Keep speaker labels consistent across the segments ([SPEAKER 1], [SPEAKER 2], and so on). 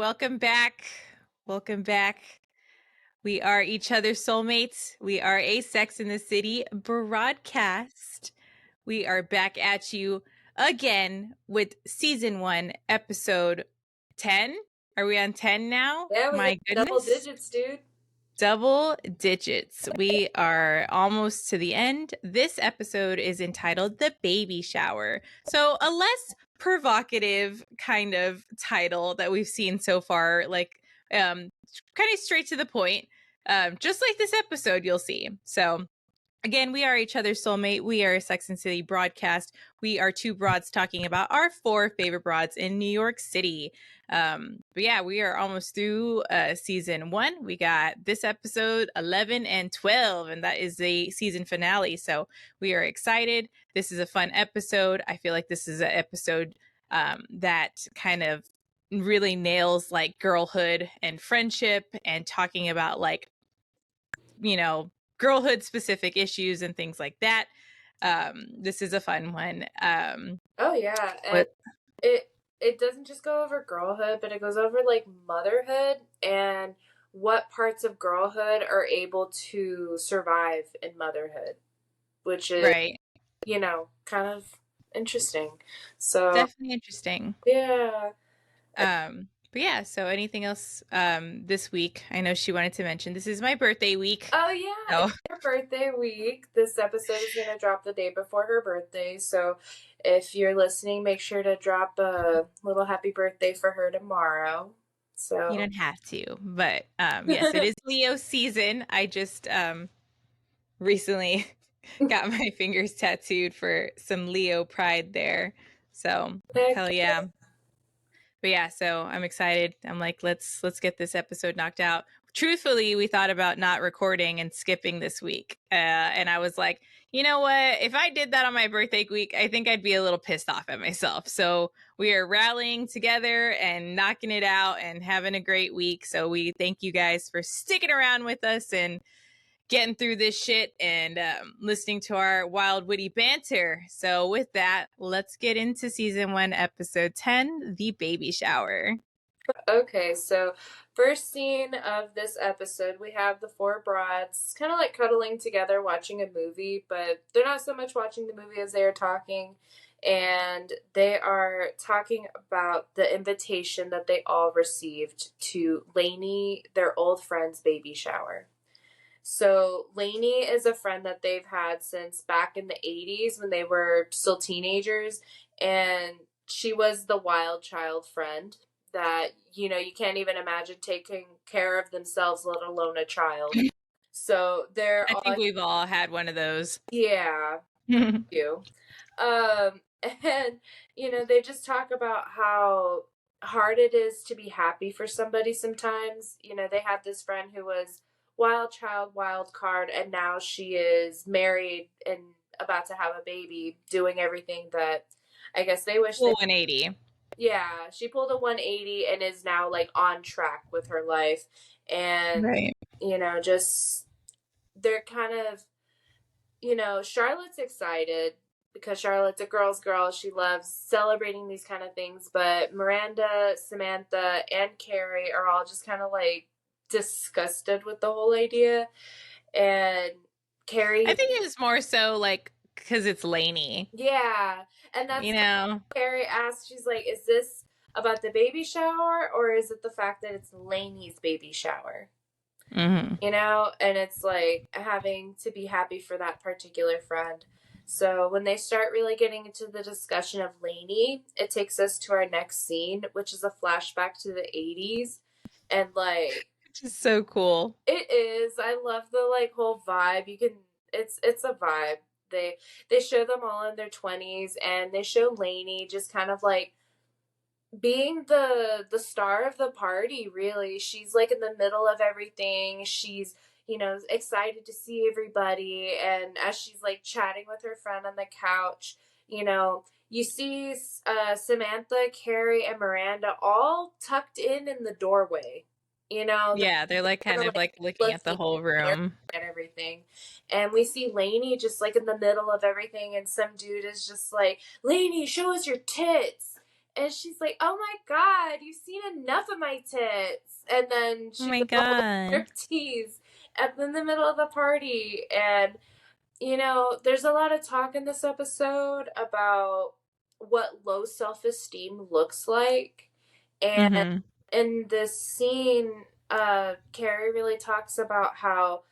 [SPEAKER 1] Welcome back. Welcome back. We are each other's soulmates. We are a Sex in the City broadcast. We are back at you again with season 1, episode 10. Are we on 10 now?
[SPEAKER 2] Yeah, we
[SPEAKER 1] My
[SPEAKER 2] hit double
[SPEAKER 1] goodness.
[SPEAKER 2] digits, dude.
[SPEAKER 1] Double digits. We are almost to the end. This episode is entitled The Baby Shower. So, a less provocative kind of title that we've seen so far, like kind of straight to the point. Just like this episode, you'll see. So, again, we are each other's soulmate. We are a Sex and City broadcast. We are two broads talking about our 4 favorite broads in New York City. But yeah, we are almost through season 1. We got this episode 11 and 12, and that is the season finale. So we are excited. This is a fun episode. I feel like this is an episode that kind of really nails like girlhood and friendship and talking about like, you know, girlhood specific issues and things like that. This is a fun one.
[SPEAKER 2] Oh yeah, and
[SPEAKER 1] But
[SPEAKER 2] it doesn't just go over girlhood, but it goes over like motherhood and what parts of girlhood are able to survive in motherhood, which is,
[SPEAKER 1] right,
[SPEAKER 2] kind of interesting. So,
[SPEAKER 1] definitely interesting.
[SPEAKER 2] yeah.
[SPEAKER 1] But yeah, so anything else this week? I know she wanted to mention this is my birthday week.
[SPEAKER 2] Oh yeah,
[SPEAKER 1] So
[SPEAKER 2] it's her birthday week. This episode is going to drop the day before her birthday. So, if you're listening, make sure to drop a little happy birthday for her tomorrow.
[SPEAKER 1] you
[SPEAKER 2] So,
[SPEAKER 1] don't have to, but yes, it is Leo season. I just recently got my fingers tattooed for some Leo pride there. So
[SPEAKER 2] heck
[SPEAKER 1] hell yeah. But yeah, so I'm excited. I'm like, let's get this episode knocked out. Truthfully, we thought about not recording and skipping this week, and I was like, you know what? If I did that on my birthday week, I think I'd be a little pissed off at myself. So we are rallying together and knocking it out and having a great week. So we thank you guys for sticking around with us and getting through this shit and listening to our wild, witty banter. So, with that, let's get into season 1, episode 10, The Baby Shower.
[SPEAKER 2] Okay, so first scene of this episode, we have the four broads kind of like cuddling together watching a movie, but they're not so much watching the movie as they are talking. And they are talking about the invitation that they all received to Lainey, their old friend's baby shower. So Lainey is a friend that they've had since back in the 80s when they were still teenagers, and she was the wild child friend that, you can't even imagine taking care of themselves, let alone a child. So they're
[SPEAKER 1] I think
[SPEAKER 2] all,
[SPEAKER 1] we've all had one of those.
[SPEAKER 2] yeah, you. And, they just talk about how hard it is to be happy for somebody sometimes. They had this friend who was wild child, wild card, and now she is married and about to have a baby, doing everything that I guess they wish
[SPEAKER 1] Full
[SPEAKER 2] they,
[SPEAKER 1] 180.
[SPEAKER 2] yeah, she pulled a 180 and is now like on track with her life. And,
[SPEAKER 1] Right.
[SPEAKER 2] just they're kind of, Charlotte's excited because Charlotte's a girl's girl. She loves celebrating these kind of things. But Miranda, Samantha, and Carrie are all just kind of like disgusted with the whole idea. And
[SPEAKER 1] I
[SPEAKER 2] Carrie,
[SPEAKER 1] think it was more so like because it's Lainey,
[SPEAKER 2] yeah. And
[SPEAKER 1] you
[SPEAKER 2] that's
[SPEAKER 1] know?
[SPEAKER 2] Carrie asks, she's like, is this about the baby shower or is it the fact that it's Lainey's baby shower?
[SPEAKER 1] Mm-hmm.
[SPEAKER 2] And it's like having to be happy for that particular friend. So when they start really getting into the discussion of Lainey, it takes us to our next scene, which is a flashback to the 80s. And like,
[SPEAKER 1] Which is so cool.
[SPEAKER 2] it is, I love the like whole vibe. It's a vibe. They show them all in their 20s, and they show Lainey just kind of like being the star of the party. Really, she's like in the middle of everything. She's, excited to see everybody, and as she's like chatting with her friend on the couch, you see Samantha, Carrie, and Miranda all tucked in the doorway. They're
[SPEAKER 1] Yeah, they're like kind
[SPEAKER 2] kind of
[SPEAKER 1] of
[SPEAKER 2] like
[SPEAKER 1] like looking at the
[SPEAKER 2] looking
[SPEAKER 1] whole room.
[SPEAKER 2] at everything. And we see Lainey just like in the middle of everything, and some dude is just like, Lainey, show us your tits. And she's like, "Oh my god, you've seen enough of my tits." And then
[SPEAKER 1] Oh
[SPEAKER 2] she
[SPEAKER 1] my
[SPEAKER 2] does a whole
[SPEAKER 1] god.
[SPEAKER 2] striptease in the middle of the party. And there's a lot of talk in this episode about what low self-esteem looks like. And
[SPEAKER 1] Mm-hmm.
[SPEAKER 2] in this scene, Carrie really talks about how,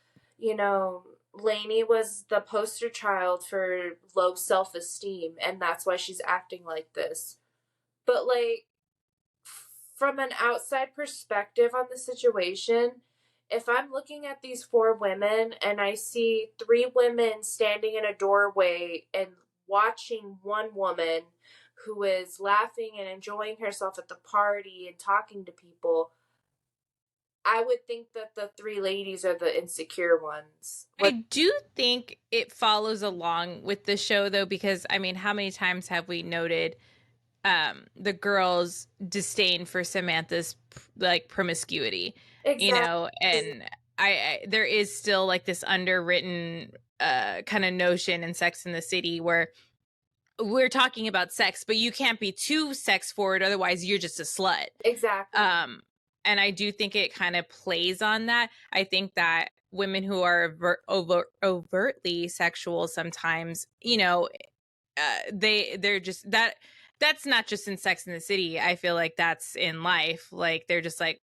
[SPEAKER 2] Lainey was the poster child for low self-esteem, and that's why she's acting like this. But like, from an outside perspective on the situation, if I'm looking at these four women and I see three women standing in a doorway and watching one woman who is laughing and enjoying herself at the party and talking to people, I would think that the three ladies are the insecure ones.
[SPEAKER 1] I do think it follows along with the show, though, because I mean, how many times have we noted the girls' disdain for Samantha's like promiscuity,
[SPEAKER 2] Exactly.
[SPEAKER 1] and I there is still like this underwritten kind of notion in Sex in the City where we're talking about sex, but you can't be too sex forward, otherwise you're just a slut.
[SPEAKER 2] Exactly.
[SPEAKER 1] Um, and I do think it kind of plays on that. I think that women who are overtly sexual sometimes, they're just that's not just in Sex in the City. I feel like that's in life. Like they're just like,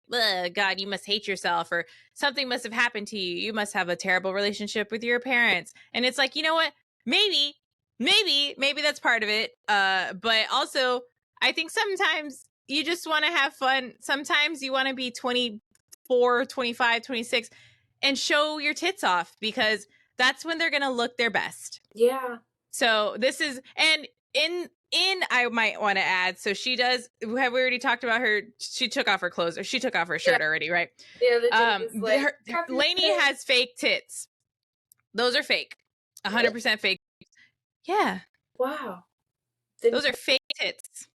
[SPEAKER 1] God, you must hate yourself, or something must have happened to you. You must have a terrible relationship with your parents. And it's like, you know what? Maybe that's part of it. But also I think sometimes you just want to have fun. Sometimes you want to be 24, 25, 26 and show your tits off because that's when they're going to look their best.
[SPEAKER 2] Yeah.
[SPEAKER 1] So this is, and in I might want to add, so she does, have we already talked about her? She took off her clothes, or she took off her
[SPEAKER 2] Yeah.
[SPEAKER 1] shirt already, right?
[SPEAKER 2] The other day is like,
[SPEAKER 1] Lainey has fake tits. Those are fake. 100% fake. Yeah.
[SPEAKER 2] Wow. Didn't
[SPEAKER 1] Those are fake tits.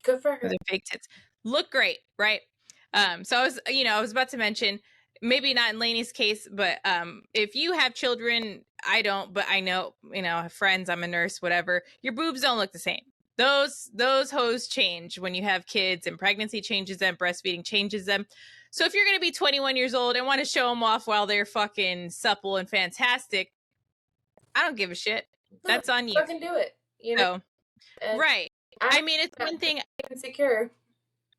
[SPEAKER 2] Good for
[SPEAKER 1] Those
[SPEAKER 2] her.
[SPEAKER 1] are fake tits. Look great, right? So I was about to mention, maybe not in Lainey's case, but if you have children, I don't, but I know, I have friends, I'm a nurse, whatever, your boobs don't look the same. Those hoes change when you have kids, and pregnancy changes them, breastfeeding changes them. So if you're going to be 21 years old and want to show them off while they're fucking supple and fantastic, I don't give a shit.
[SPEAKER 2] No,
[SPEAKER 1] That's on you.
[SPEAKER 2] fucking do it.
[SPEAKER 1] So,
[SPEAKER 2] And
[SPEAKER 1] right.
[SPEAKER 2] I'm
[SPEAKER 1] I mean, it's
[SPEAKER 2] not
[SPEAKER 1] one thing.
[SPEAKER 2] insecure,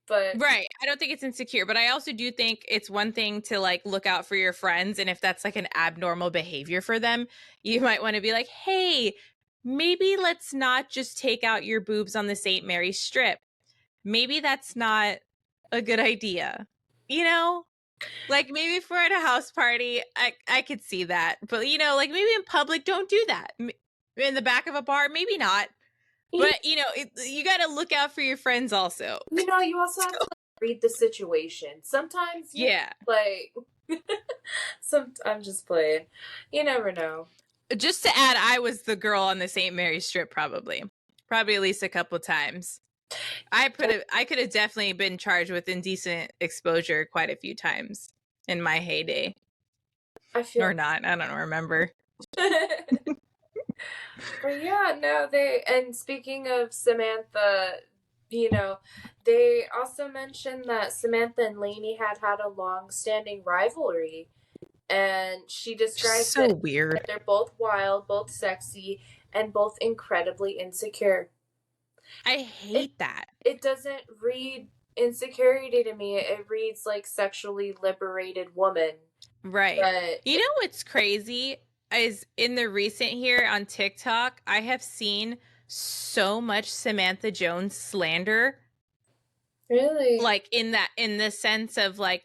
[SPEAKER 2] but
[SPEAKER 1] Right. I don't think it's insecure, but I also do think it's one thing to like look out for your friends. And if that's like an abnormal behavior for them, you might want to be like, hey, maybe let's not just take out your boobs on the St. Mary's Strip. Maybe that's not a good idea. You know? Like maybe if we're at a house party, I could see that. But like maybe in public, don't do that. In the back of a bar, maybe not.
[SPEAKER 2] you,
[SPEAKER 1] But you got to look out for your friends also.
[SPEAKER 2] you also have to read the situation. Sometimes
[SPEAKER 1] Yeah.
[SPEAKER 2] like I'm just playing. You never know.
[SPEAKER 1] Just to add, I was the girl on the St. Mary's Strip, probably at least a couple times. I could have definitely been charged with indecent exposure quite a few times in my heyday,
[SPEAKER 2] I feel
[SPEAKER 1] or not. I don't remember.
[SPEAKER 2] But yeah, no, and speaking of Samantha, they also mentioned that Samantha and Lainey had a long-standing rivalry, and she describes
[SPEAKER 1] So
[SPEAKER 2] it
[SPEAKER 1] weird.
[SPEAKER 2] that they're both wild, both sexy, and both incredibly insecure.
[SPEAKER 1] I
[SPEAKER 2] It
[SPEAKER 1] hate that.
[SPEAKER 2] it doesn't read insecurity to me. It reads like sexually liberated woman.
[SPEAKER 1] Right.
[SPEAKER 2] But
[SPEAKER 1] You know what's crazy is in the recent here on TikTok, I have seen so much Samantha Jones slander,
[SPEAKER 2] really,
[SPEAKER 1] like in the sense of like,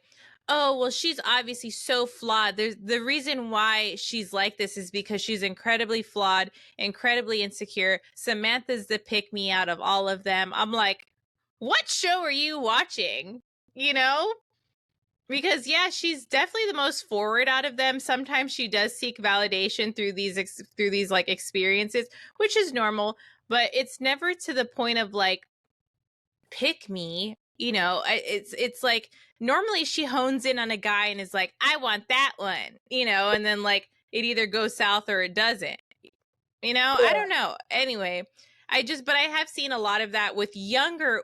[SPEAKER 1] oh well, she's obviously so flawed. There's the reason why she's like this is because she's incredibly flawed, incredibly insecure. Samantha's the pick me out of all of them. I'm like, what show are you watching? you know because yeah, she's definitely the most forward out of them. Sometimes she does seek validation through these like experiences, which is normal, but it's never to the point of like pick me. It's like normally she hones in on a guy and is like, I want that one, and then like it either goes south or it doesn't. I
[SPEAKER 2] yeah.
[SPEAKER 1] don't know. Anyway, but I have seen a lot of that with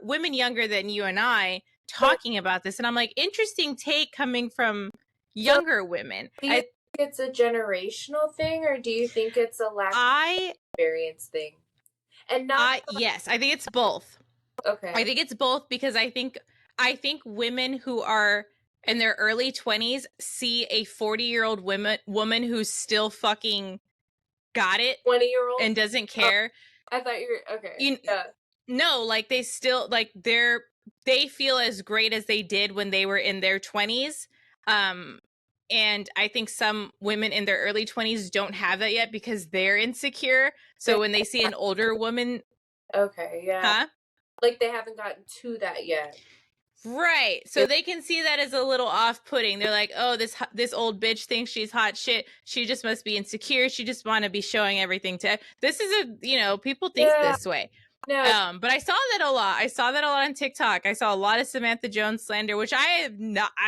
[SPEAKER 1] women younger than you and I talking about this. And I'm like, interesting take coming from younger women.
[SPEAKER 2] Do you think it's a generational thing, or do you think it's a lack of experience thing? And not
[SPEAKER 1] yes, I think it's both.
[SPEAKER 2] okay.
[SPEAKER 1] I think it's both because I think women who are in their early 20s see a 40-year-old woman who's still fucking got it
[SPEAKER 2] 20-year-old
[SPEAKER 1] and doesn't care.
[SPEAKER 2] I thought you were okay.
[SPEAKER 1] Yeah. No, like they still like they feel as great as they did when they were in their 20s. And I think some women in their early 20s don't have that yet because they're insecure. So when they see an older woman,
[SPEAKER 2] okay, yeah.
[SPEAKER 1] huh?
[SPEAKER 2] Like they haven't gotten to that yet.
[SPEAKER 1] Right. So they can see that as a little off-putting. They're like, "Oh, this old bitch thinks she's hot shit. She just must be insecure. She just want to be showing everything to." This is people think this way.
[SPEAKER 2] No.
[SPEAKER 1] But I saw that a lot. I saw that a lot on TikTok. I saw a lot of Samantha Jones slander, which I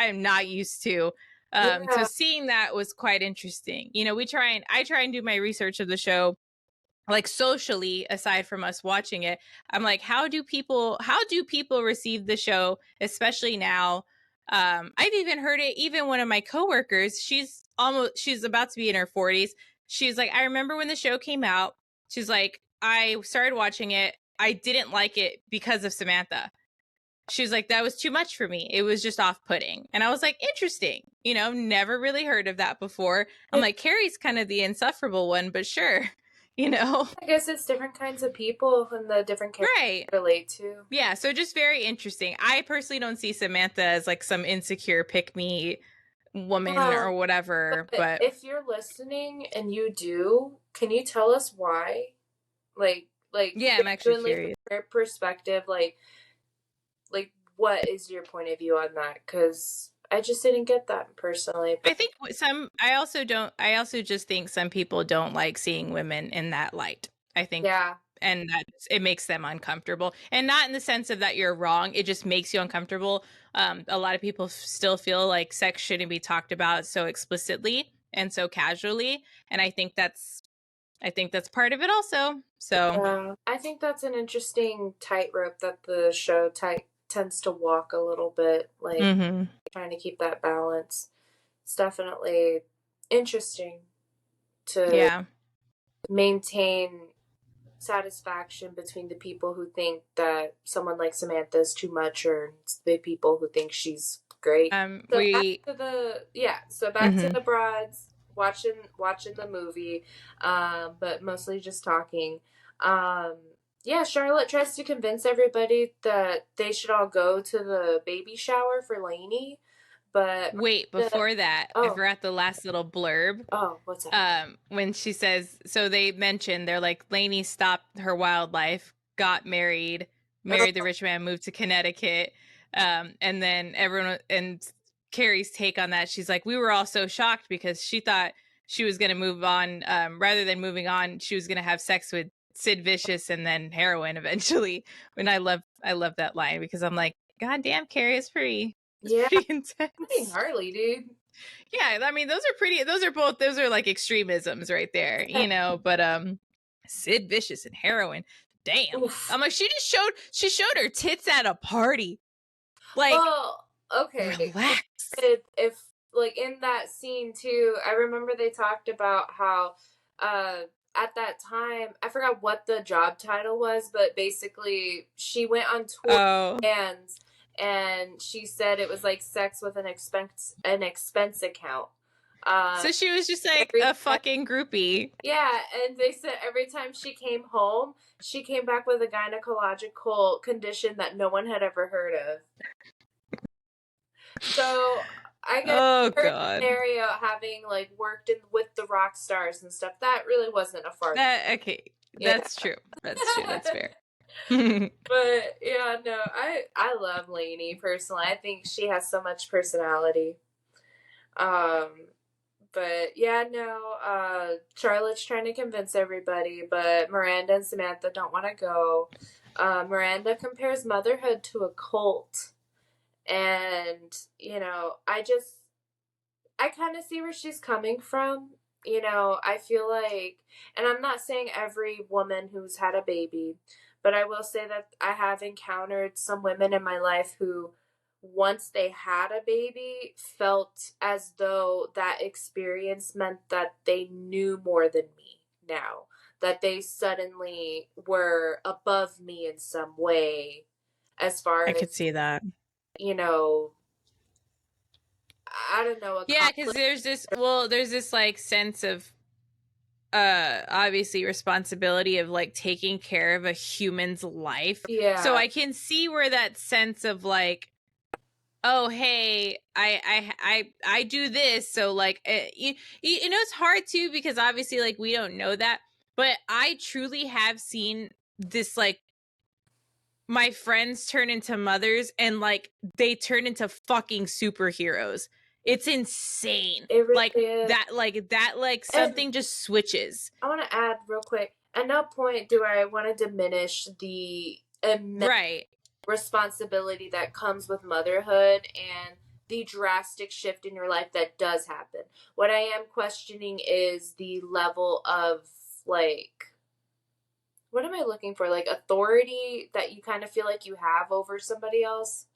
[SPEAKER 1] am not used to. So seeing that was quite interesting. I try and do my research of the show, like socially, aside from us watching it. I'm like, how do people receive the show, especially now? I've even heard it, even one of my coworkers, she's about to be in her 40s. She's like, I remember when the show came out, she's like, I started watching it, I didn't like it because of Samantha. She's like, that was too much for me. It was just off-putting. And I was like, interesting. Never really heard of that before. I'm like, Carrie's kind of the insufferable one, but sure.
[SPEAKER 2] I guess it's different kinds of people and the different characters relate to.
[SPEAKER 1] Yeah, so just very interesting. I personally don't see Samantha as like some insecure pick-me woman or whatever, but
[SPEAKER 2] if you're listening and you do, can you tell us why? Like
[SPEAKER 1] yeah, I'm actually curious.
[SPEAKER 2] From your perspective, like what is your point of view on that? Because I just didn't get that personally.
[SPEAKER 1] But I think I also just think some people don't like seeing women in that light. I think, and that it makes them uncomfortable, and not in the sense of that you're wrong. It just makes you uncomfortable. A lot of people still feel like sex shouldn't be talked about so explicitly and so casually, and I think that's part of it also. So
[SPEAKER 2] I think that's an interesting tightrope that the show tends to walk a little bit, like trying to keep that balance. It's definitely interesting to maintain satisfaction between the people who think that someone like Samantha is too much, or the people who think she's great. So back to the broads watching the movie, but mostly just talking. Charlotte tries to convince everybody that they should all go to the baby shower for Lainey. But
[SPEAKER 1] wait, before that, I forgot the last little blurb.
[SPEAKER 2] Oh, what's that?
[SPEAKER 1] When she says, so they mentioned, they're like, Lainey stopped her wildlife, got married the rich man, moved to Connecticut. And then and Carrie's take on that, she's like, we were all so shocked because she thought she was going to move on. Rather than moving on, she was going to have sex with Sid Vicious and then heroin eventually. And I love that line because I'm like, God damn, Carrie is pretty. It's pretty intense.
[SPEAKER 2] Pretty gnarly, dude.
[SPEAKER 1] Yeah, I mean, those are like extremisms right there, but Sid Vicious and heroin. Damn. Oof. I'm like, she showed her tits at a party. Like,
[SPEAKER 2] well, okay.
[SPEAKER 1] Relax.
[SPEAKER 2] If like in that scene too, I remember they talked about how at that time, I forgot what the job title was, but basically she went on tour and she said it was like sex with an expense account.
[SPEAKER 1] So she was just like a fucking groupie.
[SPEAKER 2] Yeah, and they said every time she came home, she came back with a gynecological condition that no one had ever heard of. So I guess her scenario, having like worked with the rock stars and stuff, that really wasn't a fart.
[SPEAKER 1] That's true. That's fair.
[SPEAKER 2] But yeah, no, I love Lainey personally. I think she has so much personality. But yeah, no, Charlotte's trying to convince everybody, but Miranda and Samantha don't want to go. Miranda compares motherhood to a cult. And, I kind of see where she's coming from. You know, I feel like, and I'm not saying every woman who's had a baby, but I will say that I have encountered some women in my life who, once they had a baby, felt as though that experience meant that they knew more than me now, that they suddenly were above me in some way, as far
[SPEAKER 1] I could
[SPEAKER 2] as,
[SPEAKER 1] see that.
[SPEAKER 2] you know, I don't know,
[SPEAKER 1] Yeah, because
[SPEAKER 2] accomplishment.
[SPEAKER 1] there's this like sense of obviously responsibility of like taking care of a human's life. So
[SPEAKER 2] Yeah,
[SPEAKER 1] I can see where that sense of like, oh hey, I do this, so like you know, it's hard too because obviously like we don't know that, but I truly have seen this like my friends turn into mothers and like they turn into fucking superheroes. It's insane.
[SPEAKER 2] it really
[SPEAKER 1] Like
[SPEAKER 2] is.
[SPEAKER 1] that
[SPEAKER 2] And
[SPEAKER 1] something just switches.
[SPEAKER 2] I want to add real quick. At no point do I want to diminish the immense
[SPEAKER 1] Right.
[SPEAKER 2] responsibility that comes with motherhood and the drastic shift in your life that does happen. What I am questioning is the level of, like, what am I looking for? Like authority that you kind of feel like you have over somebody else,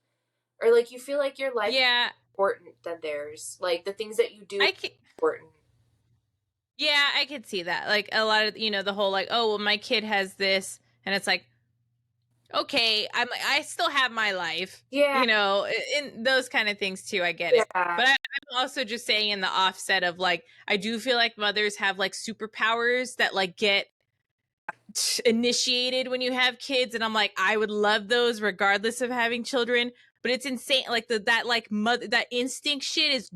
[SPEAKER 2] or like you feel like your life is
[SPEAKER 1] Yeah.
[SPEAKER 2] important than theirs. Like the things that you do are
[SPEAKER 1] I can
[SPEAKER 2] important.
[SPEAKER 1] Yeah, I could see that. Like a lot of, you know, the whole like, oh, well my kid has this and it's like, okay, I still have my life,
[SPEAKER 2] Yeah,
[SPEAKER 1] you know, in those kind of things too. I get it.
[SPEAKER 2] yeah,
[SPEAKER 1] But I'm also just saying in the offset of like, I do feel like mothers have like superpowers that like get initiated when you have kids. And I'm like, I would love those regardless of having children. But it's insane. Like that like mother, that instinct shit is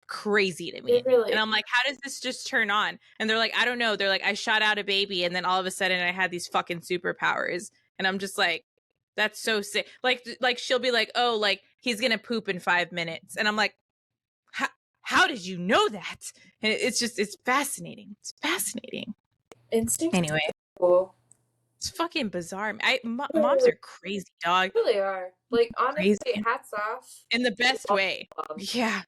[SPEAKER 1] crazy to
[SPEAKER 2] it
[SPEAKER 1] me. And
[SPEAKER 2] really.
[SPEAKER 1] I'm like, how does this just turn on? And they're like, I don't know. They're like, I shot out a baby and then all of a sudden I had these fucking superpowers. And I'm just like, that's so sick. Like she'll be like, oh, like he's gonna poop in 5 minutes. And I'm like, how did you know that? And it's fascinating. It's fascinating.
[SPEAKER 2] Instincts
[SPEAKER 1] Anyway,
[SPEAKER 2] are cool.
[SPEAKER 1] it's fucking bizarre.
[SPEAKER 2] They
[SPEAKER 1] Moms
[SPEAKER 2] really,
[SPEAKER 1] are crazy, dog.
[SPEAKER 2] really are. Like honestly,
[SPEAKER 1] Crazy
[SPEAKER 2] hats off
[SPEAKER 1] in the
[SPEAKER 2] to
[SPEAKER 1] best
[SPEAKER 2] all
[SPEAKER 1] way.
[SPEAKER 2] of them.
[SPEAKER 1] Yeah.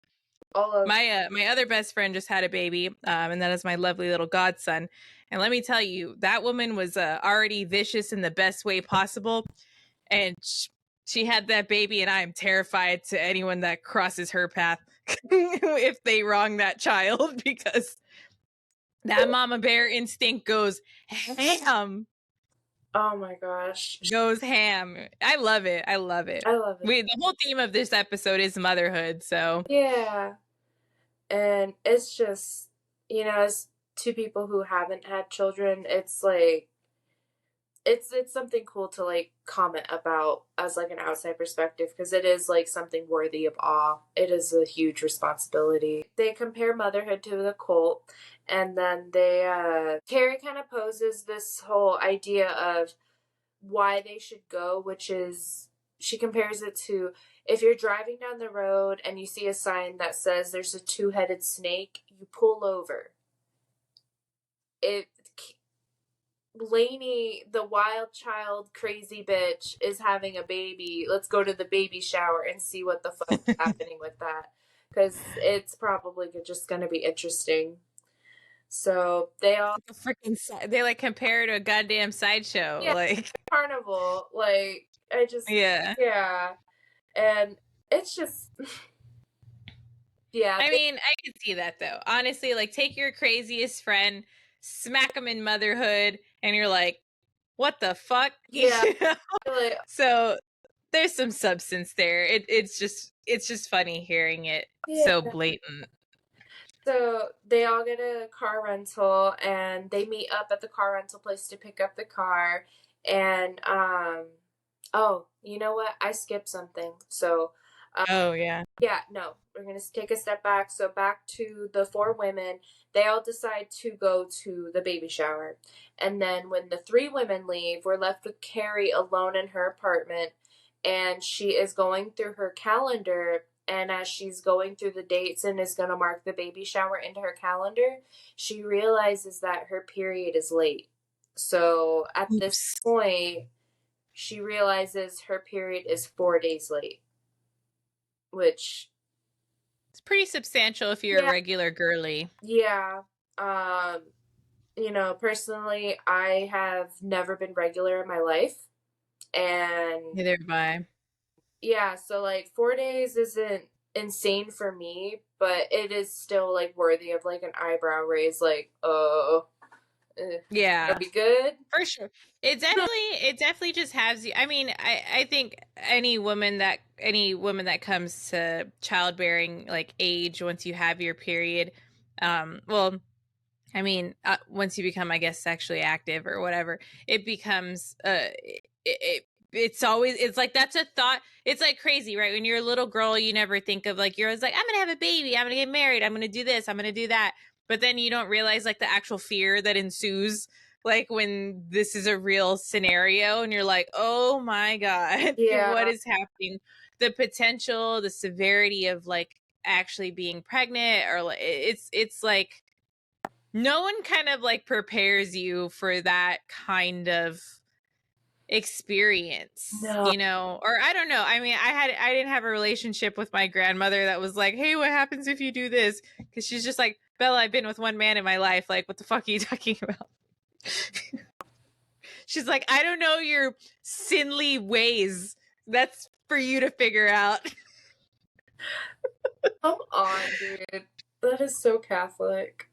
[SPEAKER 2] All of
[SPEAKER 1] My other best friend just had a baby, and that is my lovely little godson. And let me tell you, that woman was already vicious in the best way possible, and she had that baby, and I am terrified to anyone that crosses her path if they wrong that child because that mama bear instinct goes ham,
[SPEAKER 2] oh my gosh,
[SPEAKER 1] goes ham. I love it. I love it.
[SPEAKER 2] I love it.
[SPEAKER 1] The whole theme of this episode is motherhood, so
[SPEAKER 2] Yeah, and it's just, you know, as two people who haven't had children, it's like it's something cool to like comment about as like an outside perspective, because it is like something worthy of awe. It is a huge responsibility. They compare motherhood to the cult, and then they Carrie kind of poses this whole idea of why they should go, which is, she compares it to, if you're driving down the road and you see a sign that says there's a two-headed snake, you pull over. It Lainey, the wild child, crazy bitch, is having a baby. Let's go to the baby shower and see what the fuck is happening with that. Because it's probably just going to be interesting. So they all,
[SPEAKER 1] a freaking they like compare it to a goddamn sideshow.
[SPEAKER 2] yeah,
[SPEAKER 1] Like,
[SPEAKER 2] carnival. Like, I just,
[SPEAKER 1] yeah.
[SPEAKER 2] yeah. And it's just, yeah,
[SPEAKER 1] I mean, I can see that though. Honestly, like take your craziest friend, smack them in motherhood, and you're like, what the fuck?
[SPEAKER 2] yeah, really,
[SPEAKER 1] So there's some substance there. It's just funny hearing it
[SPEAKER 2] yeah.
[SPEAKER 1] so blatant.
[SPEAKER 2] So they all get a car rental and they meet up at the car rental place to pick up the car. And oh, you know what? I skipped something. So
[SPEAKER 1] Oh yeah.
[SPEAKER 2] yeah, no, we're gonna take a step back. So back to the four women, they all decide to go to the baby shower. And then when the three women leave, we're left with Carrie alone in her apartment, and she is going through her calendar. And as she's going through the dates and is going to mark the baby shower into her calendar, she realizes that her period is late. So at this
[SPEAKER 1] Oops.
[SPEAKER 2] point, she realizes her period is 4 days late, which,
[SPEAKER 1] It's pretty substantial if you're a
[SPEAKER 2] yeah,
[SPEAKER 1] regular girly.
[SPEAKER 2] yeah. Um, personally, I have never been regular in my life. And
[SPEAKER 1] Neither have I.
[SPEAKER 2] yeah, so like 4 days isn't insane for me, but it is still like worthy of like an eyebrow raise, like,
[SPEAKER 1] Yeah,
[SPEAKER 2] are we good?
[SPEAKER 1] for sure. It definitely just has you. I mean, I think any woman that comes to childbearing like age, once you have your period, well, I mean, once you become, I guess, sexually active or whatever, it becomes it's always, it's like, that's a thought. It's like crazy, right? When you're a little girl, you never think of, like, you're always like, I'm gonna have a baby, I'm gonna get married, I'm gonna do this, I'm gonna do that. But then you don't realize like the actual fear that ensues, like when this is a real scenario, and you're like, oh my god, what
[SPEAKER 2] Yeah.
[SPEAKER 1] is happening? The potential, the severity of like actually being pregnant, or like, it's like no one kind of like prepares you for that kind of experience,
[SPEAKER 2] No.
[SPEAKER 1] you know? Or I don't know. I mean, I didn't have a relationship with my grandmother that was like, "Hey, what happens if you do this?" Cuz she's just like, "Bella, I've been with one man in my life. Like, what the fuck are you talking about?" She's like, "I don't know your sinly ways. That's for you to figure out."
[SPEAKER 2] Come on, dude. That is so Catholic.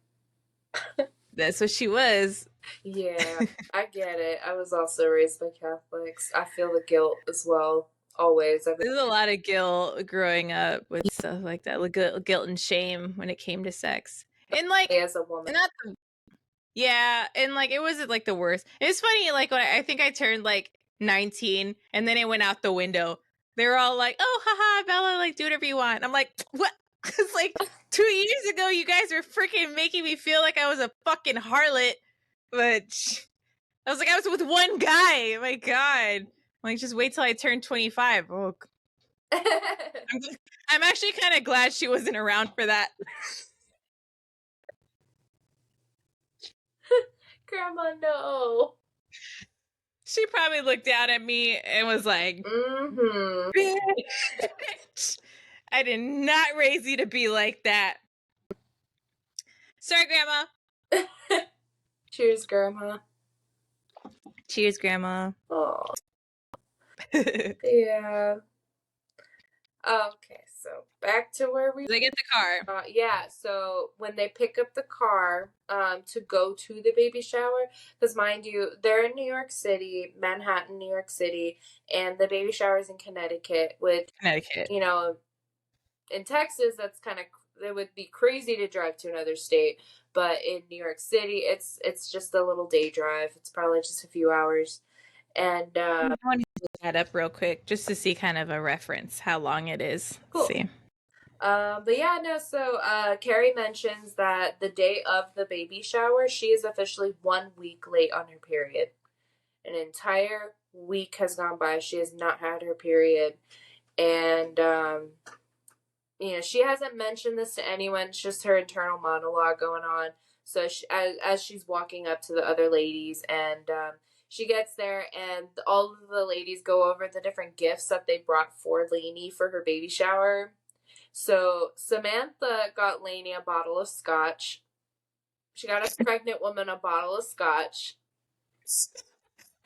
[SPEAKER 1] That's what she was.
[SPEAKER 2] Yeah, I get it. I was also raised by Catholics. I feel the guilt as well. Always. I've
[SPEAKER 1] There's a lot of guilt growing up with stuff like that, like guilt and shame when it came to sex. And like,
[SPEAKER 2] been as a woman.
[SPEAKER 1] not the, yeah, and like it wasn't like the worst. It's funny, like when I think I turned like 19 and then it went out the window. They were all like, "Oh, haha, Bella, like do whatever you want." I'm like, "What?" Cuz like 2 years ago you guys were freaking making me feel like I was a fucking harlot, but I was like, I was with one guy. My god. Like, just wait till I turn 25. Oh, I'm, I'm actually kind of glad she wasn't around for that.
[SPEAKER 2] Grandma, no.
[SPEAKER 1] She probably looked down at me and was like,
[SPEAKER 2] Mm-hmm.
[SPEAKER 1] "Bitch, I did not raise you to be like that." Sorry, Grandma.
[SPEAKER 2] Cheers, Grandma.
[SPEAKER 1] Cheers, Grandma.
[SPEAKER 2] Oh,
[SPEAKER 1] They
[SPEAKER 2] yeah. Okay, so back to where we
[SPEAKER 1] get the car.
[SPEAKER 2] yeah, so when they pick up the car to go to the baby shower, because mind you, they're in New York City, Manhattan, New York City, and the baby shower is in Connecticut, which,
[SPEAKER 1] Connecticut.
[SPEAKER 2] you know, in Texas, that's kind of, it would be crazy to drive to another state, but in New York City, it's just a little day drive. It's probably just a few hours. And
[SPEAKER 1] I want to look that up real quick just to see kind of a reference how long it is. Let's
[SPEAKER 2] cool.
[SPEAKER 1] see.
[SPEAKER 2] But yeah, no, so Carrie mentions that the day of the baby shower, she is officially 1 week late on her period. An entire week has gone by. She has not had her period. And, she hasn't mentioned this to anyone. It's just her internal monologue going on. So as she's walking up to the other ladies, and she gets there, and all of the ladies go over the different gifts that they brought for Lainey for her baby shower. So Samantha got Lainey a bottle of scotch. She got a pregnant woman a bottle of scotch.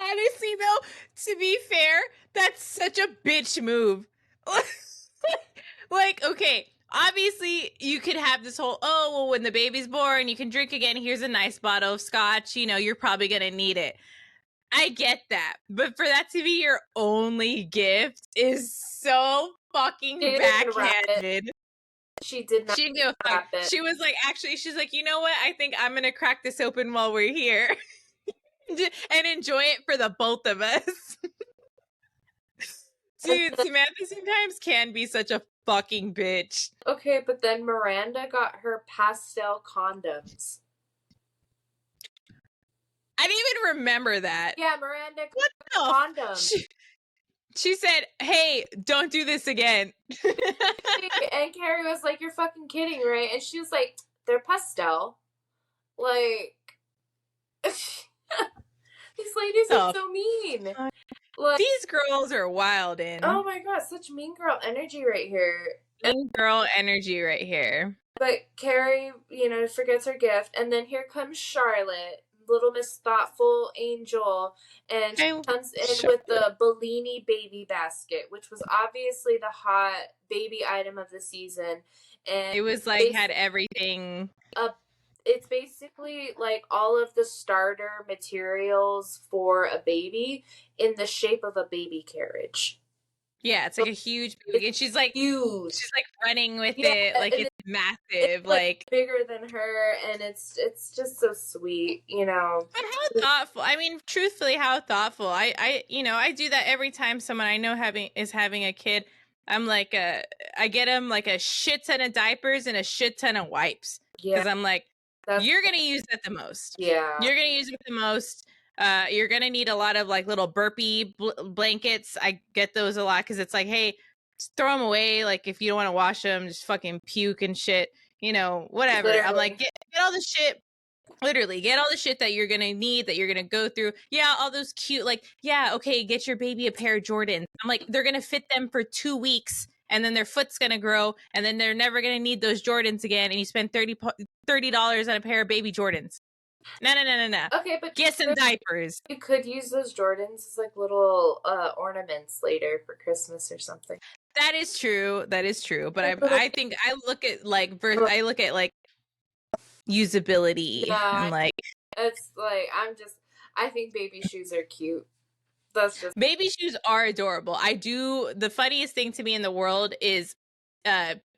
[SPEAKER 1] Honestly, though, to be fair, that's such a bitch move. Like, okay, obviously you could have this whole, oh, well, when the baby's born, you can drink again. Here's a nice bottle of scotch. You know, you're probably going to need it. I get that. But for that to be your only gift is so
[SPEAKER 2] She
[SPEAKER 1] fucking
[SPEAKER 2] didn't even wrap it.
[SPEAKER 1] backhanded.
[SPEAKER 2] She did not
[SPEAKER 1] She didn't give a fuck.
[SPEAKER 2] wrap it.
[SPEAKER 1] She was like, actually, she's like, you know what? I think I'm going to crack this open while we're here and enjoy it for the both of us. Dude, Samantha sometimes can be such a fucking bitch.
[SPEAKER 2] Okay, but then Miranda got her pastel condoms.
[SPEAKER 1] I didn't even remember that.
[SPEAKER 2] Yeah, Miranda
[SPEAKER 1] What
[SPEAKER 2] got condoms.
[SPEAKER 1] She said, hey, don't do this again.
[SPEAKER 2] And Carrie was like, "You're fucking kidding, right?" And she was like, "They're pastel." Like, these ladies are so mean. Like,
[SPEAKER 1] these girls are wild in.
[SPEAKER 2] oh my god, such mean girl energy right here.
[SPEAKER 1] Mean girl energy right here.
[SPEAKER 2] But Carrie, forgets her gift, and then here comes Charlotte, little Miss Thoughtful Angel, and she
[SPEAKER 1] I
[SPEAKER 2] comes in
[SPEAKER 1] sure.
[SPEAKER 2] with the Bellini baby basket, which was obviously the hot baby item of the season. And
[SPEAKER 1] It was like had
[SPEAKER 2] basically,
[SPEAKER 1] everything.
[SPEAKER 2] it's basically like all of the starter materials for a baby in the shape of a baby carriage.
[SPEAKER 1] Yeah, it's
[SPEAKER 2] So
[SPEAKER 1] like a huge baby,
[SPEAKER 2] it's
[SPEAKER 1] and she's
[SPEAKER 2] huge.
[SPEAKER 1] like running with
[SPEAKER 2] Yeah,
[SPEAKER 1] it, like
[SPEAKER 2] and
[SPEAKER 1] it's
[SPEAKER 2] it's
[SPEAKER 1] massive.
[SPEAKER 2] like
[SPEAKER 1] Like,
[SPEAKER 2] bigger than her, and it's just so sweet.
[SPEAKER 1] but how thoughtful. I mean, truthfully, how thoughtful. I do that every time someone I know having a kid. I'm like, I get them like a shit ton of diapers and a shit ton of wipes
[SPEAKER 2] Yeah,
[SPEAKER 1] because I'm like,
[SPEAKER 2] that's
[SPEAKER 1] you're gonna use that the most.
[SPEAKER 2] yeah.
[SPEAKER 1] You're gonna use it the most. You're gonna need a lot of like little burpee blankets. I get those a lot because it's like, hey, just throw them away. Like if you don't want to wash them, just fucking puke and shit. Whatever. I'm like,
[SPEAKER 2] Literally.
[SPEAKER 1] get all the shit. Literally, get all the shit that you're gonna need, that you're gonna go through. Yeah, all those cute, like, yeah, okay, get your baby a pair of Jordans. I'm like, they're gonna fit them for 2 weeks, and then their foot's gonna grow, and then they're never gonna need those Jordans again. And you spend $30 on a pair of baby Jordans. No, no, no, no, no.
[SPEAKER 2] Okay, but
[SPEAKER 1] Get some diapers.
[SPEAKER 2] you could use those Jordans as like little ornaments later for Christmas or something.
[SPEAKER 1] That is true. That is true. But
[SPEAKER 2] Like little
[SPEAKER 1] I think I look at like usability
[SPEAKER 2] yeah,
[SPEAKER 1] and like
[SPEAKER 2] it's like I think baby shoes are cute. That's just
[SPEAKER 1] baby shoes are adorable. The funniest thing to me in the world is